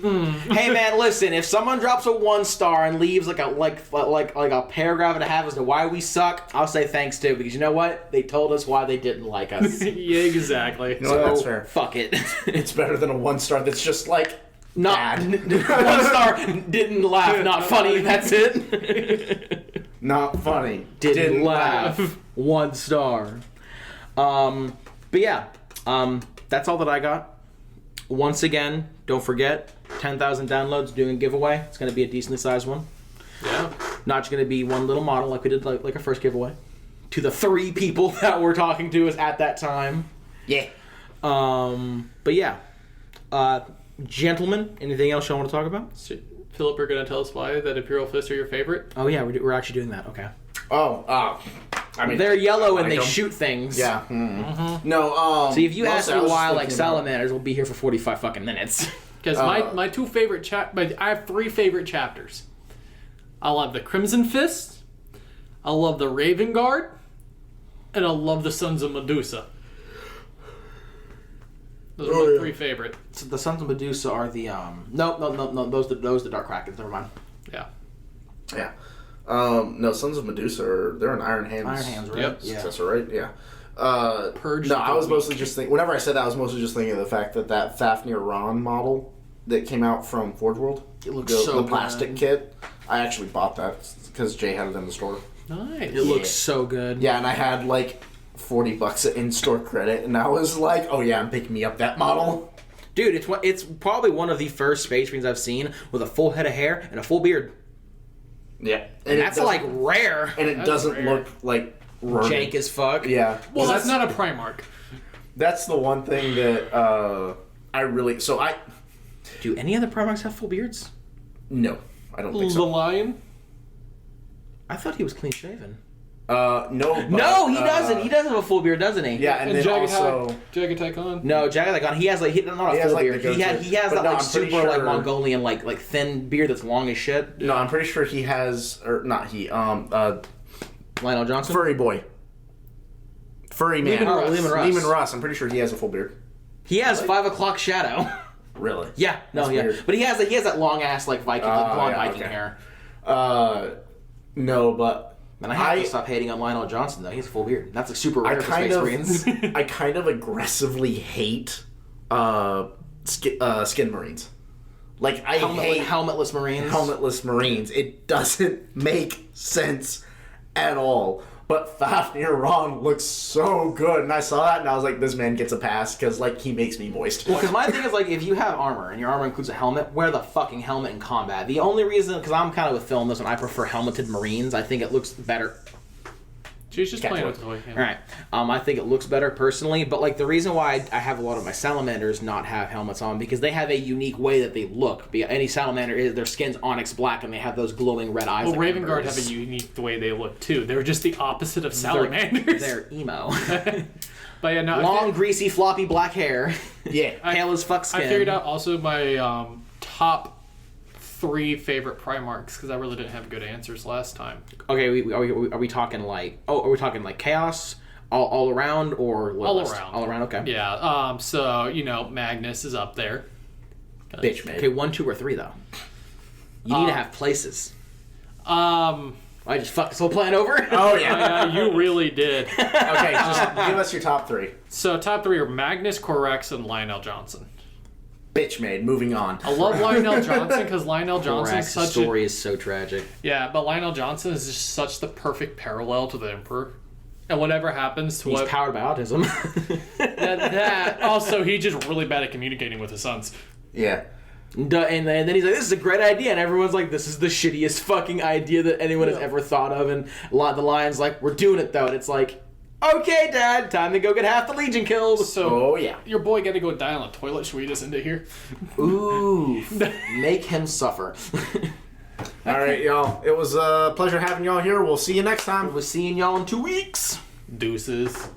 Hey man, listen. If someone drops a 1-star and leaves like a paragraph and a half as to why we suck, I'll say thanks too, because you know what? They told us why they didn't like us. Yeah, exactly. You know what? That's fair. Fuck it. It's better than a 1-star that's just like not bad. 1-star. Didn't laugh. Not funny. That's it. Not funny. Didn't laugh. 1 star. But yeah. That's all that I got. Once again, don't forget, 10,000 downloads, doing a giveaway. It's going to be a decently sized one. Yeah. Not just going to be one little model like we did like our first giveaway. To the 3 people that we're talking to us at that time. Yeah. But yeah. Gentlemen, anything else you want to talk about? So, Philip, you're going to tell us why that Imperial Fists are your favorite? Oh yeah, we're actually doing that. Okay. I mean, they're yellow and they shoot things. Yeah. Mm-hmm. No. See, if you ask me why, like salamanders, we'll be here for 45 fucking minutes. Because my 2 favorite I have 3 favorite chapters. I love the Crimson Fist, I love the Raven Guard, and I love the Sons of Medusa. Those are my 3 favorite. So the Sons of Medusa are the no. Those the Dark Krakens. Never mind. Yeah. Yeah. No, Sons of Medusa they're an Iron Hands. Iron Hands, right? Yep. Successor, right? Yeah. Purge. No, I was mostly just thinking. Whenever I said that, I was mostly just thinking of the fact that Fafnir Ron model that came out from Forge World, it looks so the plastic kit. I actually bought that because Jay had it in the store. Nice. It looks so good. Yeah, and I had like $40 in-store credit, and I was like, "Oh yeah, I'm picking me up that model." Dude, it's probably one of the first Space Marines I've seen with a full head of hair and a full beard. Yeah, and that's like rare. And it doesn't look like jank as fuck. Yeah. Well, that's not a Primarch. That's the one thing that I really. Do any other Primarchs have full beards? No, I don't think so. The Lion. I thought he was clean shaven. No. But, no, he doesn't. He doesn't have a full beard, doesn't he? Yeah, and then also Jagged Tycoon. No, Jagged Tycoon. He has like not a full beard. He has that like super like Mongolian like thin beard that's long as shit. No, I'm pretty sure he has, or not he. Lionel Johnson, Furry Boy, Furry Man, Lehman Russ. I'm pretty sure he has a full beard. He has 5 o'clock shadow. Really? Yeah. No. That's weird. But he has that long ass like Viking, blonde Viking hair. No, but. And I have to stop hating on Lionel Johnson, though. He has a full beard. That's like super rare for Space Marines. I kind of aggressively hate skin Marines. Like, I hate helmetless Marines. Helmetless Marines. It doesn't make sense at all. But Fafnir Ron looks so good. And I saw that and I was like, this man gets a pass because, like, he makes me moist. Well, because my thing is, like, if you have armor and your armor includes a helmet, wear the fucking helmet in combat. The only reason, because I'm kind of with Phil on this one, I prefer helmeted Marines. I think it looks better. She's just playing with the toy. All right. I think it looks better personally, but like the reason why I have a lot of my salamanders not have helmets on because they have a unique way that they look. Any salamander, their skin's onyx black and they have those glowing red eyes. Well, Raven Guard have a unique way they look too. They're just the opposite of salamanders. They're emo. But yeah, no, long, greasy, floppy black hair. Yeah, pale as fuck skin. I figured out also my top 3 favorite Primarchs because I really didn't have good answers last time. Okay, are we talking like chaos all around or all around? All around, okay. Yeah. So Magnus is up there. Bitch made. Okay, 1, 2, or 3 though. You need to have places. I just fucked this whole plan over. Oh yeah, you really did. Okay, just give us your top 3. So top 3 are Magnus, Corex, and Lionel Johnson. Bitch made. Moving on. I love Lionel Johnson because Lionel Johnson's such the story is so tragic. Yeah, but Lionel Johnson is just such the perfect parallel to the Emperor. And whatever happens to He's powered by autism. that also, he's just really bad at communicating with his sons. Yeah. And then he's like, this is a great idea. And everyone's like, this is the shittiest fucking idea that anyone has ever thought of. And the Lion's like, we're doing it, though. And it's like, okay, Dad, time to go get half the Legion killed. So, your boy got to go die on the toilet. Should we just end it here? Ooh. Make him suffer. All right, y'all. It was a pleasure having y'all here. We'll see you next time. We'll be seeing y'all in 2 weeks. Deuces.